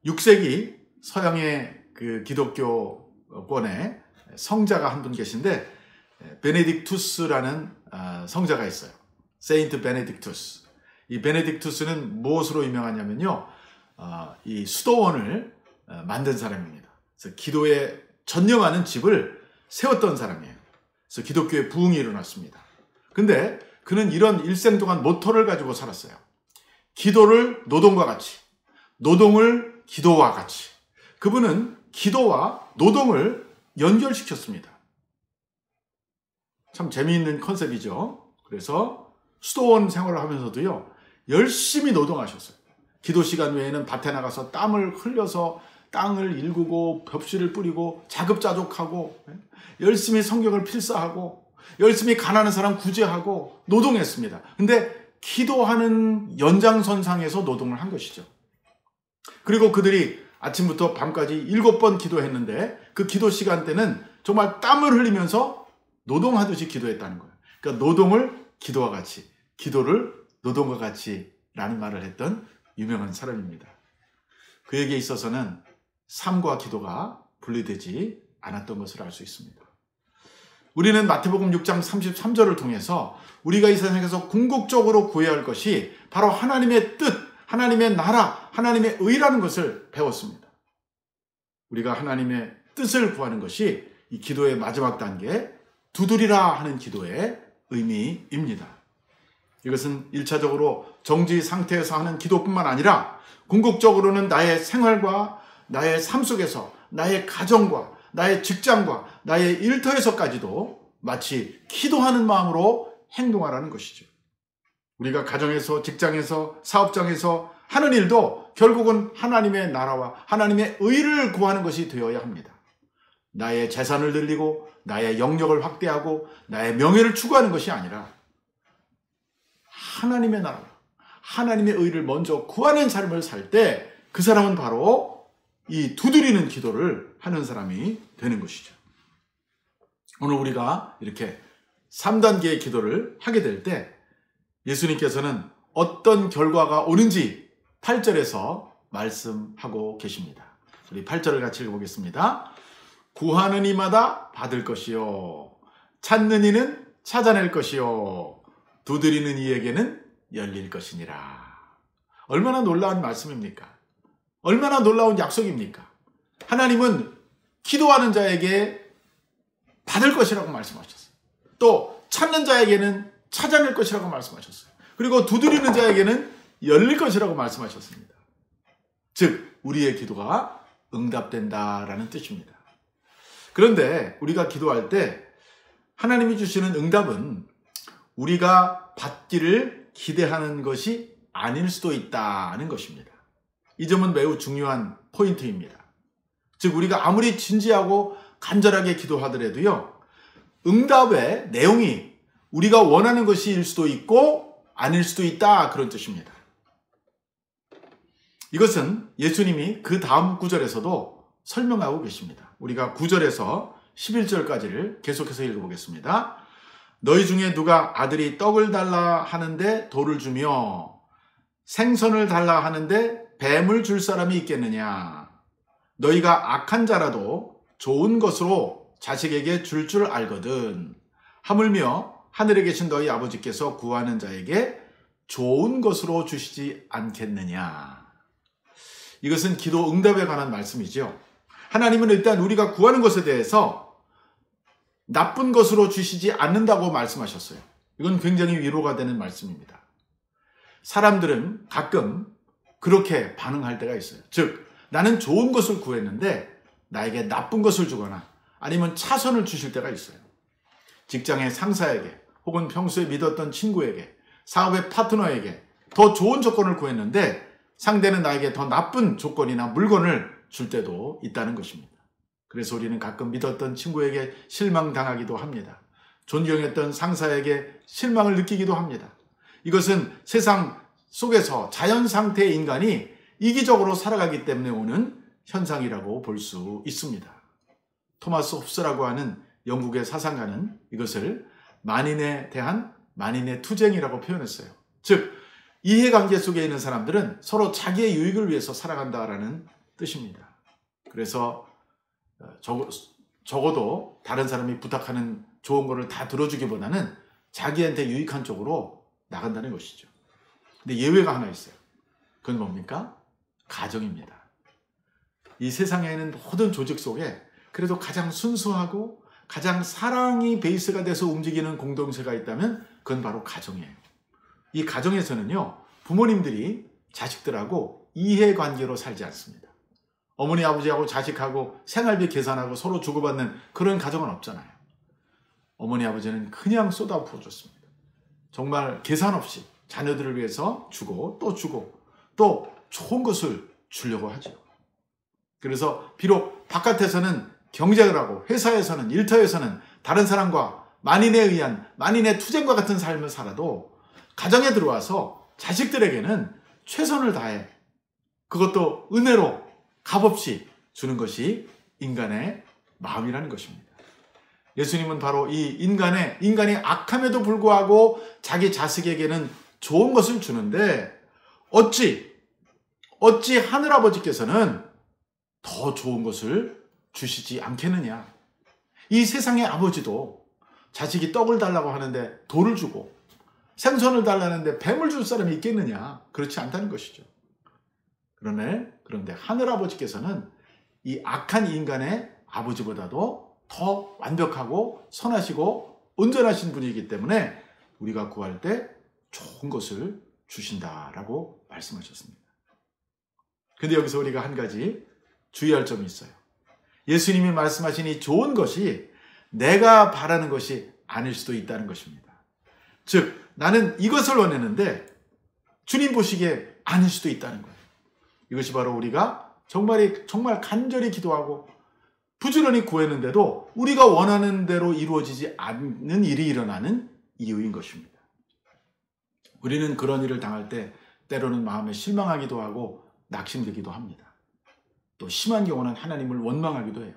6세기 서양의 그 기독교권에 성자가 한 분 계신데 베네딕투스라는 성자가 있어요. 세인트 베네딕투스. 이 베네딕투스는 무엇으로 유명하냐면요, 이 수도원을 만든 사람입니다. 그래서 기도에 전념하는 집을 세웠던 사람이에요. 그래서 기독교의 부흥이 일어났습니다. 근데 그는 이런 일생 동안 모토를 가지고 살았어요. 기도를 노동과 같이, 노동을 기도와 같이. 그분은 기도와 노동을 연결시켰습니다. 참 재미있는 컨셉이죠. 그래서 수도원 생활을 하면서도요, 열심히 노동하셨어요. 기도 시간 외에는 밭에 나가서 땀을 흘려서 땅을 일구고 벽실을 뿌리고 자급자족하고 열심히 성경을 필사하고 열심히 가난한 사람 구제하고 노동했습니다. 근데 기도하는 연장선상에서 노동을 한 것이죠. 그리고 그들이 아침부터 밤까지 7번 기도했는데 그 기도 시간대는 정말 땀을 흘리면서 노동하듯이 기도했다는 거예요. 그러니까 노동을 기도와 같이, 기도를 노동과 같이 라는 말을 했던 유명한 사람입니다. 그에게 있어서는 삶과 기도가 분리되지 않았던 것을 알 수 있습니다. 우리는 마태복음 6장 33절을 통해서 우리가 이 세상에서 궁극적으로 구해야 할 것이 바로 하나님의 뜻, 하나님의 나라, 하나님의 의라는 것을 배웠습니다. 우리가 하나님의 뜻을 구하는 것이 이 기도의 마지막 단계, 두드리라 하는 기도의 의미입니다. 이것은 1차적으로 정지 상태에서 하는 기도뿐만 아니라 궁극적으로는 나의 생활과 나의 삶 속에서 나의 가정과 나의 직장과 나의 일터에서까지도 마치 기도하는 마음으로 행동하라는 것이죠. 우리가 가정에서, 직장에서, 사업장에서 하는 일도 결국은 하나님의 나라와 하나님의 의를 구하는 것이 되어야 합니다. 나의 재산을 늘리고 나의 영역을 확대하고 나의 명예를 추구하는 것이 아니라 하나님의 나라와 하나님의 의를 먼저 구하는 삶을 살 때 그 사람은 바로 이 두드리는 기도를 하는 사람이 되는 것이죠. 오늘 우리가 이렇게 3단계의 기도를 하게 될 때 예수님께서는 어떤 결과가 오는지 8절에서 말씀하고 계십니다. 우리 8절을 같이 읽어보겠습니다. 구하는 이마다 받을 것이요, 찾는 이는 찾아낼 것이요, 두드리는 이에게는 열릴 것이니라. 얼마나 놀라운 말씀입니까? 얼마나 놀라운 약속입니까? 하나님은 기도하는 자에게 받을 것이라고 말씀하셨어요. 또 찾는 자에게는 찾아낼 것이라고 말씀하셨어요. 그리고 두드리는 자에게는 열릴 것이라고 말씀하셨습니다. 즉 우리의 기도가 응답된다라는 뜻입니다. 그런데 우리가 기도할 때 하나님이 주시는 응답은 우리가 받기를 기대하는 것이 아닐 수도 있다는 것입니다. 이 점은 매우 중요한 포인트입니다. 즉 우리가 아무리 진지하고 간절하게 기도하더라도요, 응답의 내용이 우리가 원하는 것일 수도 있고 아닐 수도 있다, 그런 뜻입니다. 이것은 예수님이 그 다음 구절에서도 설명하고 계십니다. 우리가 9절에서 11절까지를 계속해서 읽어보겠습니다. 너희 중에 누가 아들이 떡을 달라 하는데 돌을 주며 생선을 달라 하는데 뱀을 줄 사람이 있겠느냐? 너희가 악한 자라도 좋은 것으로 자식에게 줄 줄 알거든. 하물며 하늘에 계신 너희 아버지께서 구하는 자에게 좋은 것으로 주시지 않겠느냐? 이것은 기도 응답에 관한 말씀이죠. 하나님은 일단 우리가 구하는 것에 대해서 나쁜 것으로 주시지 않는다고 말씀하셨어요. 이건 굉장히 위로가 되는 말씀입니다. 사람들은 가끔 그렇게 반응할 때가 있어요. 즉 나는 좋은 것을 구했는데 나에게 나쁜 것을 주거나 아니면 차선을 주실 때가 있어요. 직장의 상사에게 혹은 평소에 믿었던 친구에게, 사업의 파트너에게 더 좋은 조건을 구했는데 상대는 나에게 더 나쁜 조건이나 물건을 줄 때도 있다는 것입니다. 그래서 우리는 가끔 믿었던 친구에게 실망당하기도 합니다. 존경했던 상사에게 실망을 느끼기도 합니다. 이것은 세상 속에서 자연 상태의 인간이 이기적으로 살아가기 때문에 오는 현상이라고 볼 수 있습니다. 토마스 홉스라고 하는 영국의 사상가는 이것을 만인에 대한 만인의 투쟁이라고 표현했어요. 즉 이해관계 속에 있는 사람들은 서로 자기의 유익을 위해서 살아간다라는 뜻입니다. 그래서 적어도 다른 사람이 부탁하는 좋은 거를 다 들어주기보다는 자기한테 유익한 쪽으로 나간다는 것이죠. 근데 예외가 하나 있어요. 그건 뭡니까? 가정입니다. 이 세상에 있는 모든 조직 속에 그래도 가장 순수하고 가장 사랑이 베이스가 돼서 움직이는 공동체가 있다면 그건 바로 가정이에요. 이 가정에서는요, 부모님들이 자식들하고 이해관계로 살지 않습니다. 어머니 아버지하고 자식하고 생활비 계산하고 서로 주고받는 그런 가정은 없잖아요. 어머니 아버지는 그냥 쏟아부어줬습니다. 정말 계산 없이 자녀들을 위해서 주고 또 좋은 것을 주려고 하죠. 그래서 비록 바깥에서는 경쟁을 하고 회사에서는 일터에서는 다른 사람과 만인에 의한 만인의 투쟁과 같은 삶을 살아도 가정에 들어와서 자식들에게는 최선을 다해 그것도 은혜로 값없이 주는 것이 인간의 마음이라는 것입니다. 예수님은 바로 이 인간이 악함에도 불구하고 자기 자식에게는 좋은 것을 주는데 어찌 하늘아버지께서는 더 좋은 것을 주시지 않겠느냐. 이 세상의 아버지도 자식이 떡을 달라고 하는데 돌을 주고 생선을 달라는데 뱀을 줄 사람이 있겠느냐. 그렇지 않다는 것이죠. 그런데 하늘아버지께서는 이 악한 인간의 아버지보다도 더 완벽하고 선하시고 온전하신 분이기 때문에 우리가 구할 때 좋은 것을 주신다라고 말씀하셨습니다. 근데 여기서 우리가 한 가지 주의할 점이 있어요. 예수님이 말씀하신 이 좋은 것이 내가 바라는 것이 아닐 수도 있다는 것입니다. 즉 나는 이것을 원했는데 주님 보시기에 아닐 수도 있다는 거예요. 이것이 바로 우리가 정말 간절히 기도하고 부지런히 구했는데도 우리가 원하는 대로 이루어지지 않는 일이 일어나는 이유인 것입니다. 우리는 그런 일을 당할 때 때로는 마음에 실망하기도 하고 낙심되기도 합니다. 또 심한 경우는 하나님을 원망하기도 해요.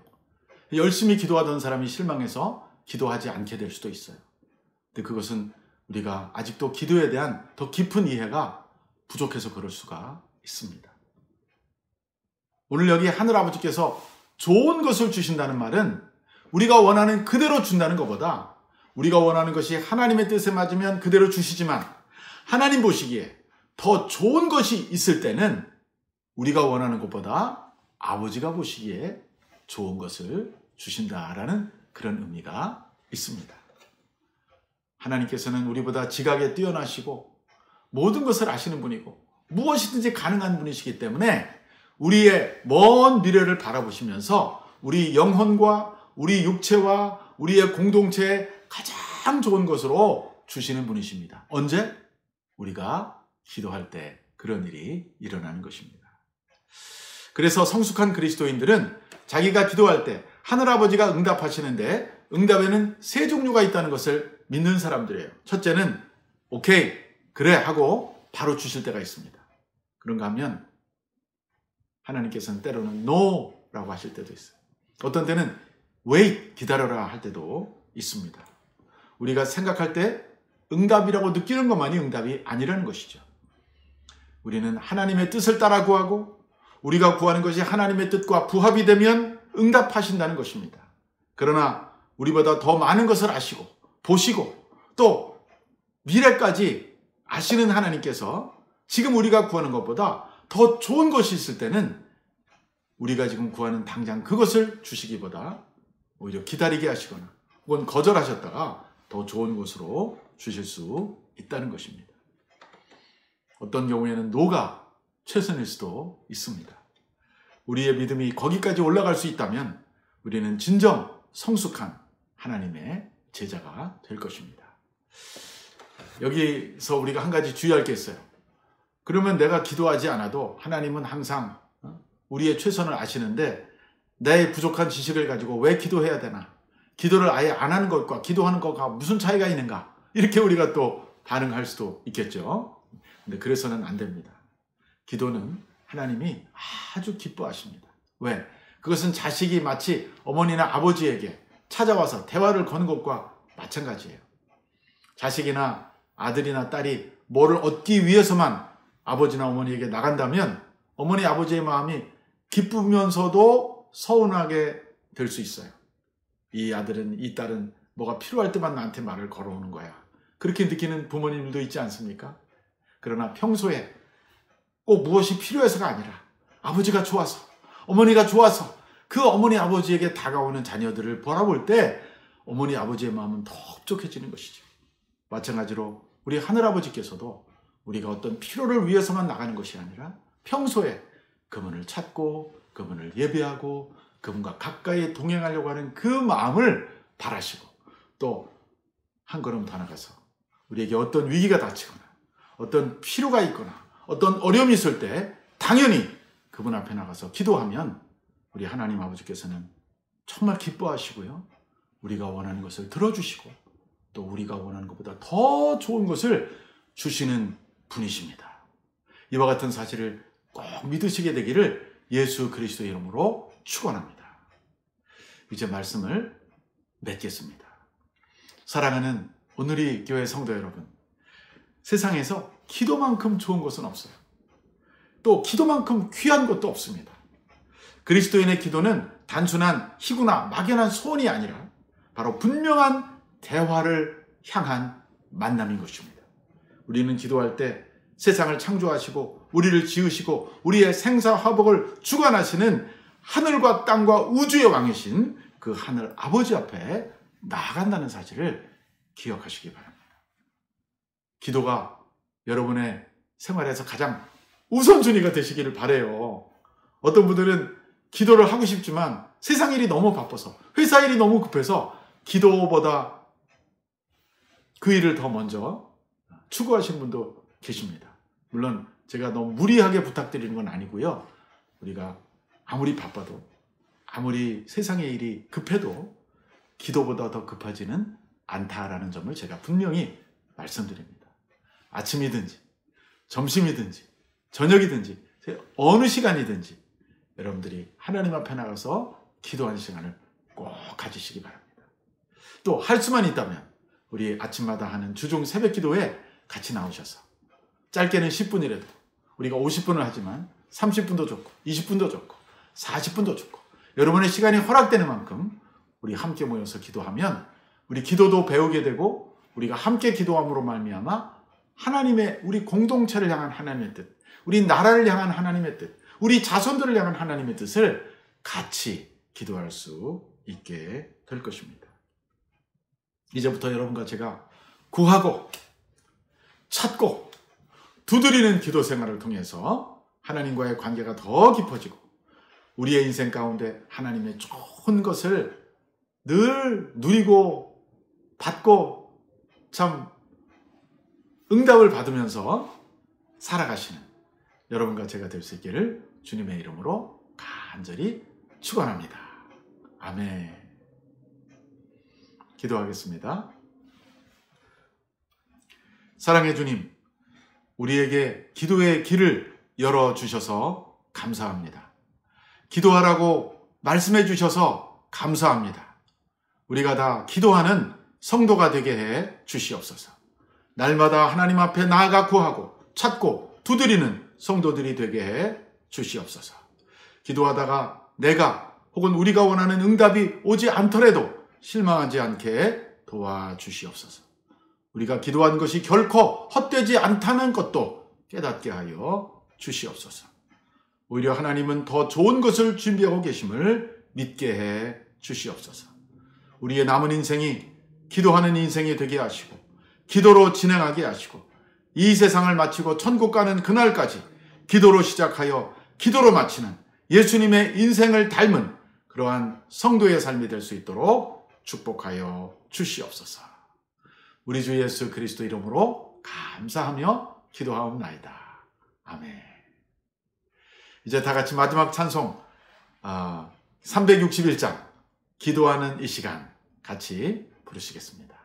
열심히 기도하던 사람이 실망해서 기도하지 않게 될 수도 있어요. 근데 그것은 우리가 아직도 기도에 대한 더 깊은 이해가 부족해서 그럴 수가 있습니다. 오늘 여기 하늘아버지께서 좋은 것을 주신다는 말은 우리가 원하는 그대로 준다는 것보다 우리가 원하는 것이 하나님의 뜻에 맞으면 그대로 주시지만 하나님 보시기에 더 좋은 것이 있을 때는 우리가 원하는 것보다 아버지가 보시기에 좋은 것을 주신다라는 그런 의미가 있습니다. 하나님께서는 우리보다 지각에 뛰어나시고 모든 것을 아시는 분이고 무엇이든지 가능한 분이시기 때문에 우리의 먼 미래를 바라보시면서 우리 영혼과 우리 육체와 우리의 공동체에 가장 좋은 것으로 주시는 분이십니다. 언제? 우리가 기도할 때 그런 일이 일어나는 것입니다. 그래서 성숙한 그리스도인들은 자기가 기도할 때 하늘아버지가 응답하시는데 응답에는 세 종류가 있다는 것을 믿는 사람들이에요. 첫째는 오케이, 그래 하고 바로 주실 때가 있습니다. 그런가 하면 하나님께서는 때로는 no라고 하실 때도 있어요. 어떤 때는 wait, 기다려라 할 때도 있습니다. 우리가 생각할 때 응답이라고 느끼는 것만이 응답이 아니라는 것이죠. 우리는 하나님의 뜻을 따라 구하고 우리가 구하는 것이 하나님의 뜻과 부합이 되면 응답하신다는 것입니다. 그러나 우리보다 더 많은 것을 아시고 보시고 또 미래까지 아시는 하나님께서 지금 우리가 구하는 것보다 더 좋은 것이 있을 때는 우리가 지금 구하는 당장 그것을 주시기보다 오히려 기다리게 하시거나 혹은 거절하셨다가 더 좋은 것으로 주실 수 있다는 것입니다. 어떤 경우에는 노가 최선일 수도 있습니다. 우리의 믿음이 거기까지 올라갈 수 있다면 우리는 진정 성숙한 하나님의 제자가 될 것입니다. 여기서 우리가 한 가지 주의할 게 있어요. 그러면 내가 기도하지 않아도 하나님은 항상 우리의 최선을 아시는데 내 부족한 지식을 가지고 왜 기도해야 되나? 기도를 아예 안 하는 것과 기도하는 것과 무슨 차이가 있는가? 이렇게 우리가 또 반응할 수도 있겠죠. 근데 그래서는 안 됩니다. 기도는 하나님이 아주 기뻐하십니다. 왜? 그것은 자식이 마치 어머니나 아버지에게 찾아와서 대화를 거는 것과 마찬가지예요. 자식이나 아들이나 딸이 뭐를 얻기 위해서만 아버지나 어머니에게 나간다면 어머니 아버지의 마음이 기쁘면서도 서운하게 될 수 있어요. 이 아들은 이 딸은 뭐가 필요할 때만 나한테 말을 걸어오는 거야. 그렇게 느끼는 부모님들도 있지 않습니까? 그러나 평소에 꼭 무엇이 필요해서가 아니라 아버지가 좋아서 어머니가 좋아서 그 어머니 아버지에게 다가오는 자녀들을 바라볼 때 어머니 아버지의 마음은 더 흡족해지는 것이죠. 마찬가지로 우리 하늘아버지께서도 우리가 어떤 필요를 위해서만 나가는 것이 아니라 평소에 그분을 찾고 그분을 예배하고 그분과 가까이 동행하려고 하는 그 마음을 바라시고 또 한 걸음 더 나가서 우리에게 어떤 위기가 닥치거나 어떤 필요가 있거나 어떤 어려움이 있을 때 당연히 그분 앞에 나가서 기도하면 우리 하나님 아버지께서는 정말 기뻐하시고요. 우리가 원하는 것을 들어주시고 또 우리가 원하는 것보다 더 좋은 것을 주시는 분이십니다. 이와 같은 사실을 꼭 믿으시게 되기를 예수 그리스도의 이름으로 축원합니다. 이제 말씀을 맺겠습니다. 사랑하는 오늘의 교회 성도 여러분, 세상에서 기도만큼 좋은 것은 없어요. 또 기도만큼 귀한 것도 없습니다. 그리스도인의 기도는 단순한 희구나 막연한 소원이 아니라 바로 분명한 대화를 향한 만남인 것입니다. 우리는 기도할 때 세상을 창조하시고 우리를 지으시고 우리의 생사화복을 주관하시는 하늘과 땅과 우주의 왕이신 그 하늘 아버지 앞에 나아간다는 사실을 기억하시기 바랍니다. 기도가 여러분의 생활에서 가장 우선순위가 되시기를 바라요. 어떤 분들은 기도를 하고 싶지만 세상 일이 너무 바빠서, 회사 일이 너무 급해서 기도보다 그 일을 더 먼저 추구하시는 분도 계십니다. 물론 제가 너무 무리하게 부탁드리는 건 아니고요. 우리가 아무리 바빠도, 아무리 세상의 일이 급해도 기도보다 더 급하지는 않다라는 점을 제가 분명히 말씀드립니다. 아침이든지 점심이든지 저녁이든지 어느 시간이든지 여러분들이 하나님 앞에 나가서 기도하는 시간을 꼭 가지시기 바랍니다. 또 할 수만 있다면 우리 아침마다 하는 주중 새벽 기도에 같이 나오셔서 짧게는 10분이라도, 우리가 50분을 하지만 30분도 좋고 20분도 좋고 40분도 좋고 여러분의 시간이 허락되는 만큼 우리 함께 모여서 기도하면 우리 기도도 배우게 되고, 우리가 함께 기도함으로 말미암아 하나님의, 우리 공동체를 향한 하나님의 뜻, 우리 나라를 향한 하나님의 뜻, 우리 자손들을 향한 하나님의 뜻을 같이 기도할 수 있게 될 것입니다. 이제부터 여러분과 제가 구하고 찾고 두드리는 기도 생활을 통해서 하나님과의 관계가 더 깊어지고 우리의 인생 가운데 하나님의 좋은 것을 늘 누리고 받고 참 응답을 받으면서 살아가시는 여러분과 제가 될 수 있기를 주님의 이름으로 간절히 축원합니다. 아멘. 기도하겠습니다. 사랑의 주님, 우리에게 기도의 길을 열어주셔서 감사합니다. 기도하라고 말씀해 주셔서 감사합니다. 우리가 다 기도하는 성도가 되게 해 주시옵소서. 날마다 하나님 앞에 나아가 구하고 찾고 두드리는 성도들이 되게 해 주시옵소서. 기도하다가 내가 혹은 우리가 원하는 응답이 오지 않더라도 실망하지 않게 도와주시옵소서. 우리가 기도한 것이 결코 헛되지 않다는 것도 깨닫게 하여 주시옵소서. 오히려 하나님은 더 좋은 것을 준비하고 계심을 믿게 해 주시옵소서. 우리의 남은 인생이 기도하는 인생이 되게 하시고 기도로 진행하게 하시고 이 세상을 마치고 천국 가는 그날까지 기도로 시작하여 기도로 마치는 예수님의 인생을 닮은 그러한 성도의 삶이 될 수 있도록 축복하여 주시옵소서. 우리 주 예수 그리스도 이름으로 감사하며 기도하옵나이다. 아멘. 이제 다 같이 마지막 찬송 361장 기도하는 이 시간 같이 부르시겠습니다.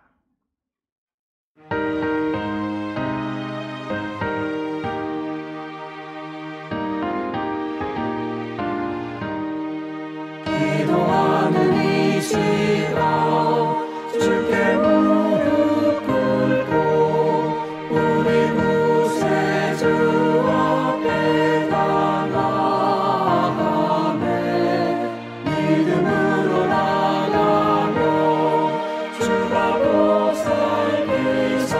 기도하는 이 시간 주께 무릎 꿇고 우리 구세주 앞에 다 나아가네. 믿음으로 나가며 주가 보살피사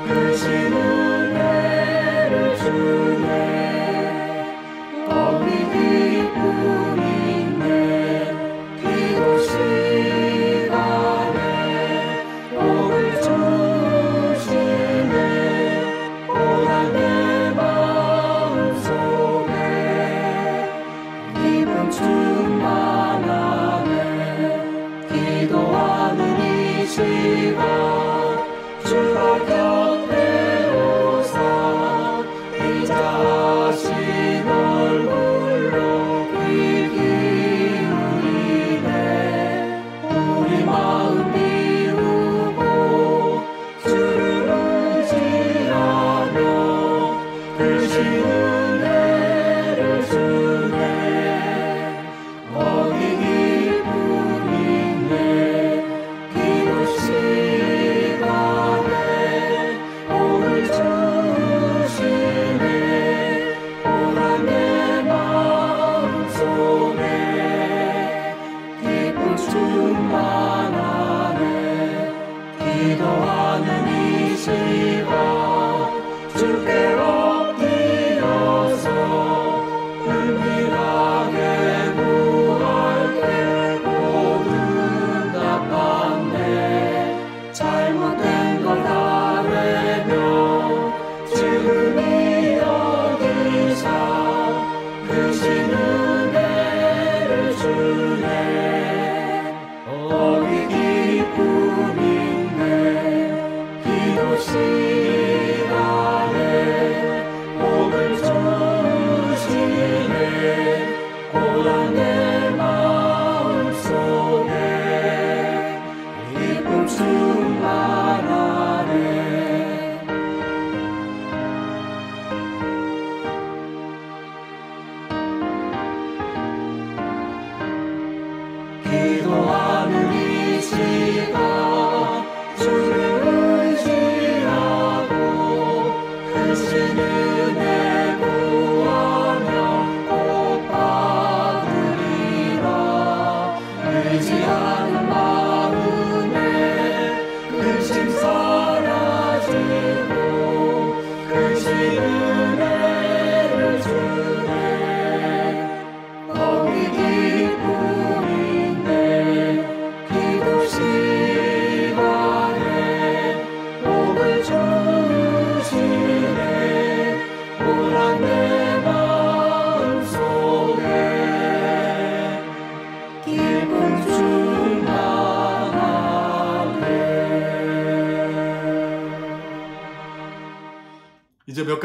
크신 은혜를 주네. 거기 기쁨이 주가 곁에 오사 이 자신 얼굴로 귀 기울이네. 우리 마음 비우고 주를 의지하며 크신 은혜를 주네. 거기 기쁨이 있네. 기도 시간에 복을 주시네. 오라 내 마음속에 기쁨 충만하네. 기도하는 이 시간 주께 엎드려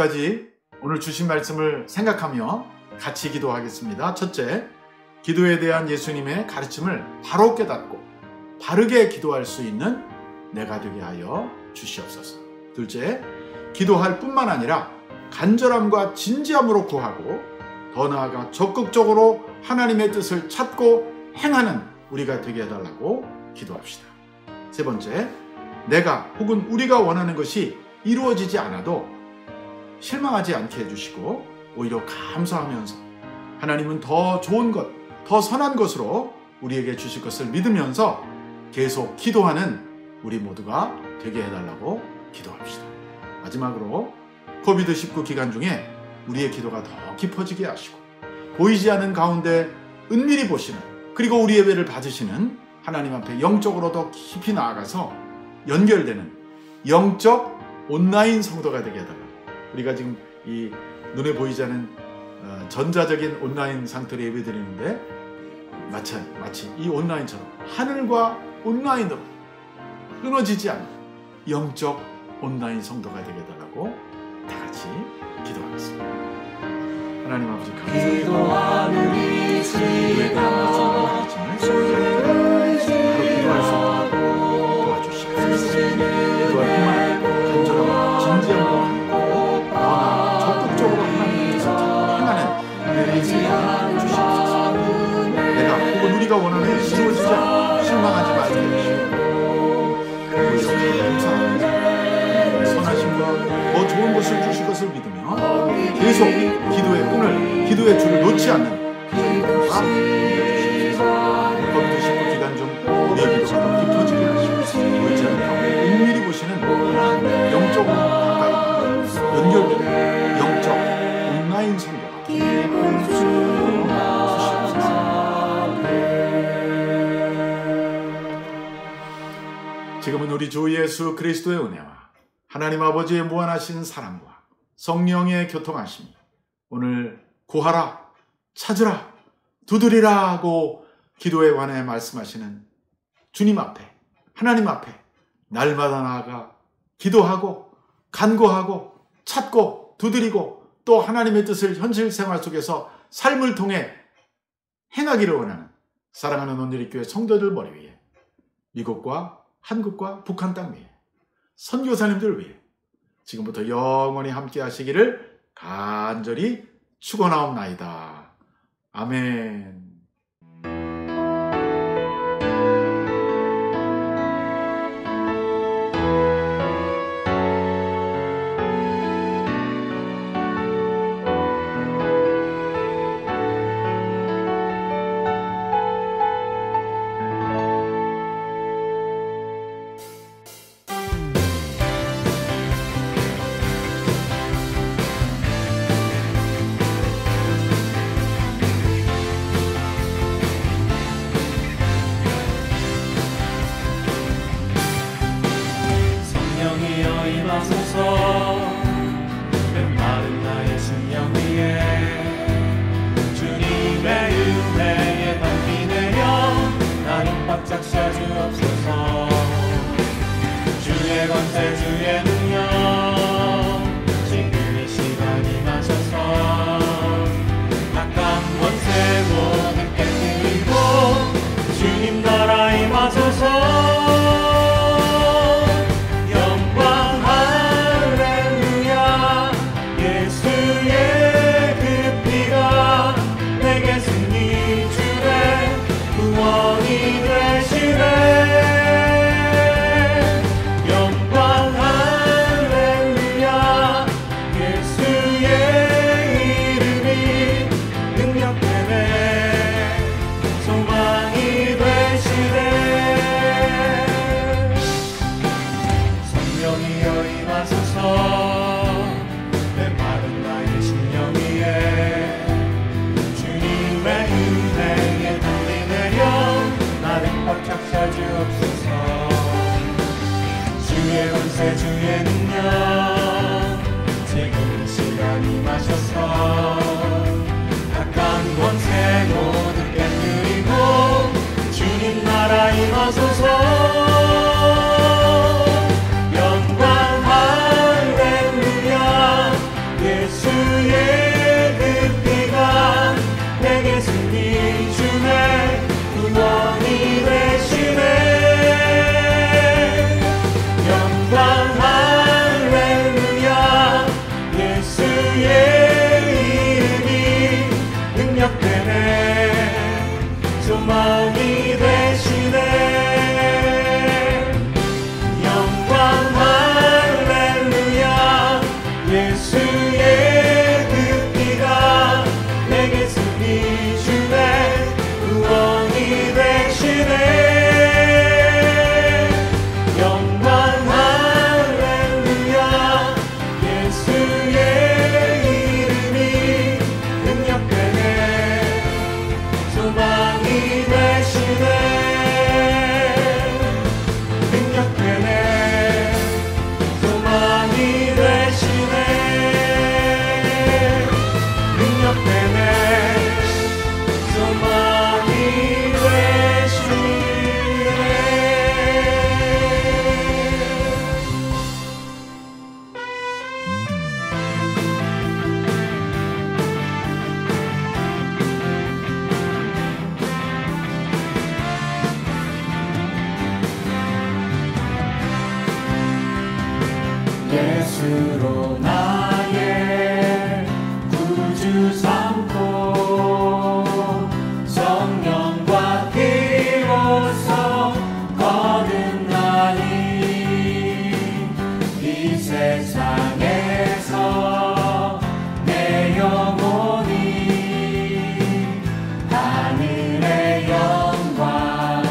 가지 오늘 주신 말씀을 생각하며 같이 기도하겠습니다. 첫째, 기도에 대한 예수님의 가르침을 바로 깨닫고 바르게 기도할 수 있는 내가 되게 하여 주시옵소서. 둘째, 기도할 뿐만 아니라 간절함과 진지함으로 구하고 더 나아가 적극적으로 하나님의 뜻을 찾고 행하는 우리가 되게 해달라고 기도합시다. 세 번째, 내가 혹은 우리가 원하는 것이 이루어지지 않아도 실망하지 않게 해주시고 오히려 감사하면서 하나님은 더 좋은 것, 더 선한 것으로 우리에게 주실 것을 믿으면서 계속 기도하는 우리 모두가 되게 해달라고 기도합시다. 마지막으로 코비드-19 기간 중에 우리의 기도가 더 깊어지게 하시고 보이지 않는 가운데 은밀히 보시는, 그리고 우리 예배를 받으시는 하나님 앞에 영적으로 더 깊이 나아가서 연결되는 영적 온라인 성도가 되게 해달라고. 우리가 지금 이 눈에 보이지 않는 전자적인 온라인 상태로 예배드리는데 마치 이 온라인처럼 하늘과 온라인으로 끊어지지 않는 영적 온라인 성도가 되게 해달라고 다 같이 기도하겠습니다. 하나님 아버지 감사합니다. 기도하는 이 기도에 대한 말씀과 가르침을 바로 기도할 수 있도록 도와주시옵소서. 기도할 뿐만 아니라 간절하고 진지함으로 하고 너나 적극적으로 하나님의 뜻을 찾고 행하는 은혜를 주시옵소서. 내가 혹은 우리가 원하는 것이 이루어지지 않고 실망하지 말게 해주시고 오히려 감사하며 선하심과 더 좋은 것을 주실 것을 믿으며 계속 기도의 끈을, 기도의 줄을 놓지 않는 기도가 되어주시옵소서. 코비드-19 기간 중 우리의 기도가 더 깊어지게 하시옵소서. 보이지 않는 가운데 은밀히 보시는 영적으로 가까이 연결되는 영적 온라인 성도가 주시옵소서. 지금은 우리 주 예수 그리스도의 은혜와 하나님 아버지의 무한하신 사랑과 성령의 교통하심이 오늘 구하라, 찾으라, 두드리라 하고 기도에 관해 말씀하시는 주님 앞에, 하나님 앞에 날마다 나아가 기도하고 간구하고 찾고 두드리고 또 하나님의 뜻을 현실 생활 속에서 삶을 통해 행하기를 원하는 사랑하는 온누리교회 성도들 머리 위에, 미국과 한국과 북한 땅 위에, 선교사님들 위해 지금부터 영원히 함께 하시기를 간절히 축원하옵나이다. 아멘. 이름으로 나의 구주 삼고 성령과 비로소 거듭나니 이 세상에서 내 영혼이 하늘의 영광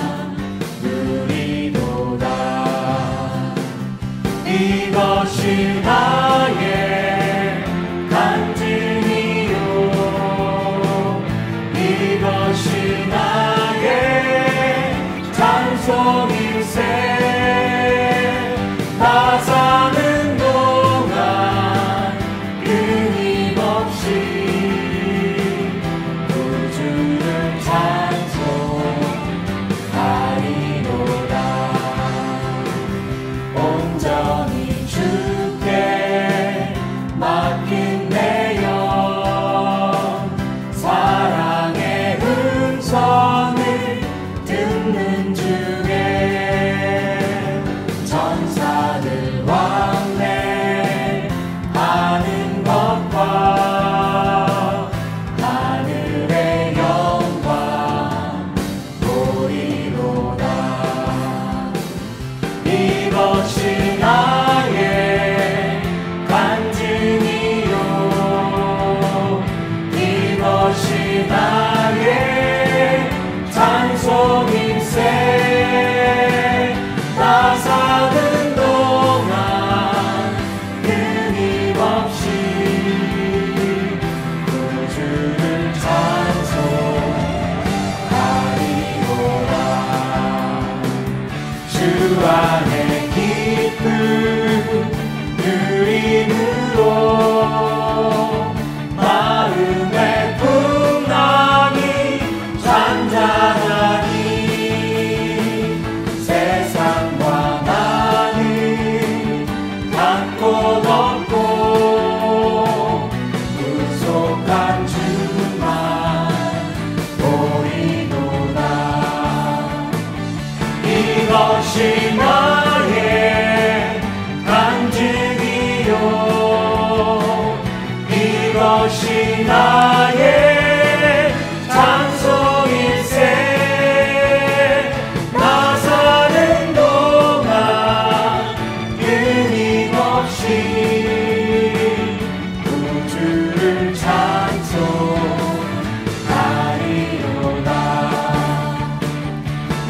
누리도다. 이것이 나의 간증이요 이것이 나의 찬송일세. 나 사는 동안 끊임없이 구주를 찬송하리로다. 온전히 주께 맡긴 내 영 사랑의 음성을 듣는 중에 전사들 왕래하는 것과 하늘의 영광 보리로다. 이것이 나의 간증이요 이것이 나의 찬송일세. 나 사는 동안 끊임없이 구주를 찬송하리로다. 주 안에 기쁨 누림으로 마음의 풍랑이 잔잔하니 세상과 나는 닿고 걷고 구속한 주만 보이도다. 이것이 나의 간증이요 이것이 나의 찬송일세. 나 사는 동안 끊임없이 구주를 찬송하리로다.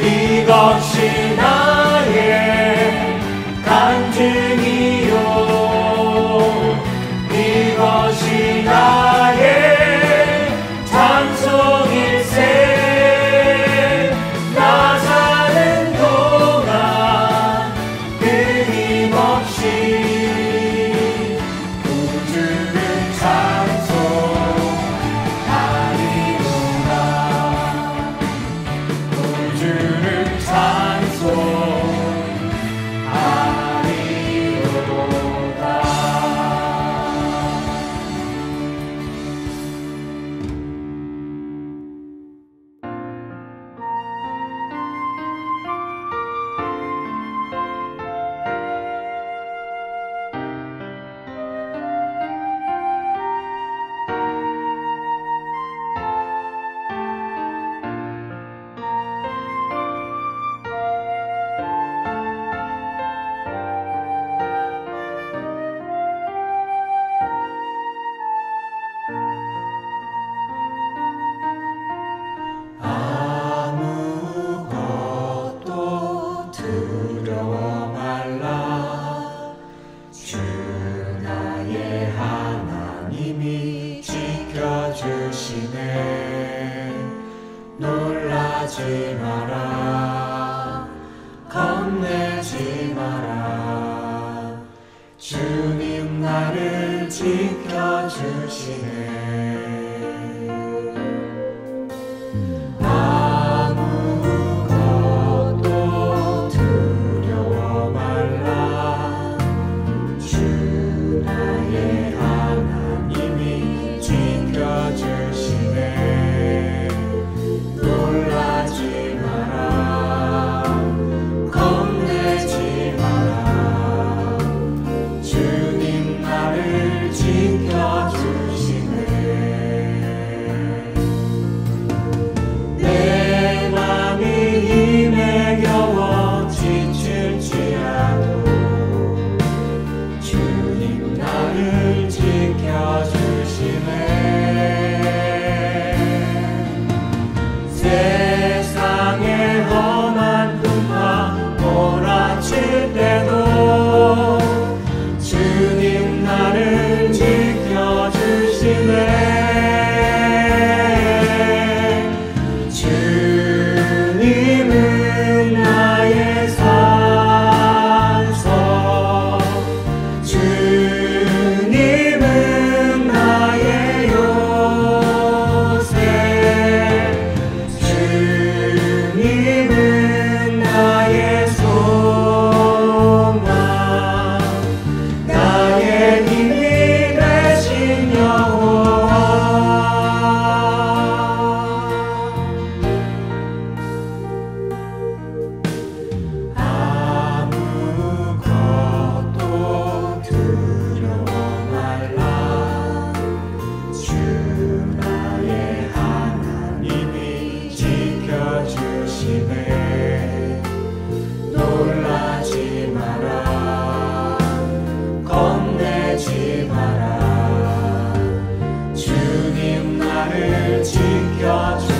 이것이 나의 간증이요 이것이 나의 찬송일세. 나 사는 동안 끊임없이 구주를 찬송하리로다. 구주를 찬송하리로다. 아무것도 두려워 말라. 주 나의 하나님이 지켜주시네. 놀라지 마라. 겁내지 마라. 주님 나를 지켜주시네. 아무것도 두려워 말라. 주 나의 하나님이 지켜주시네. 놀라지 마라. 지켜주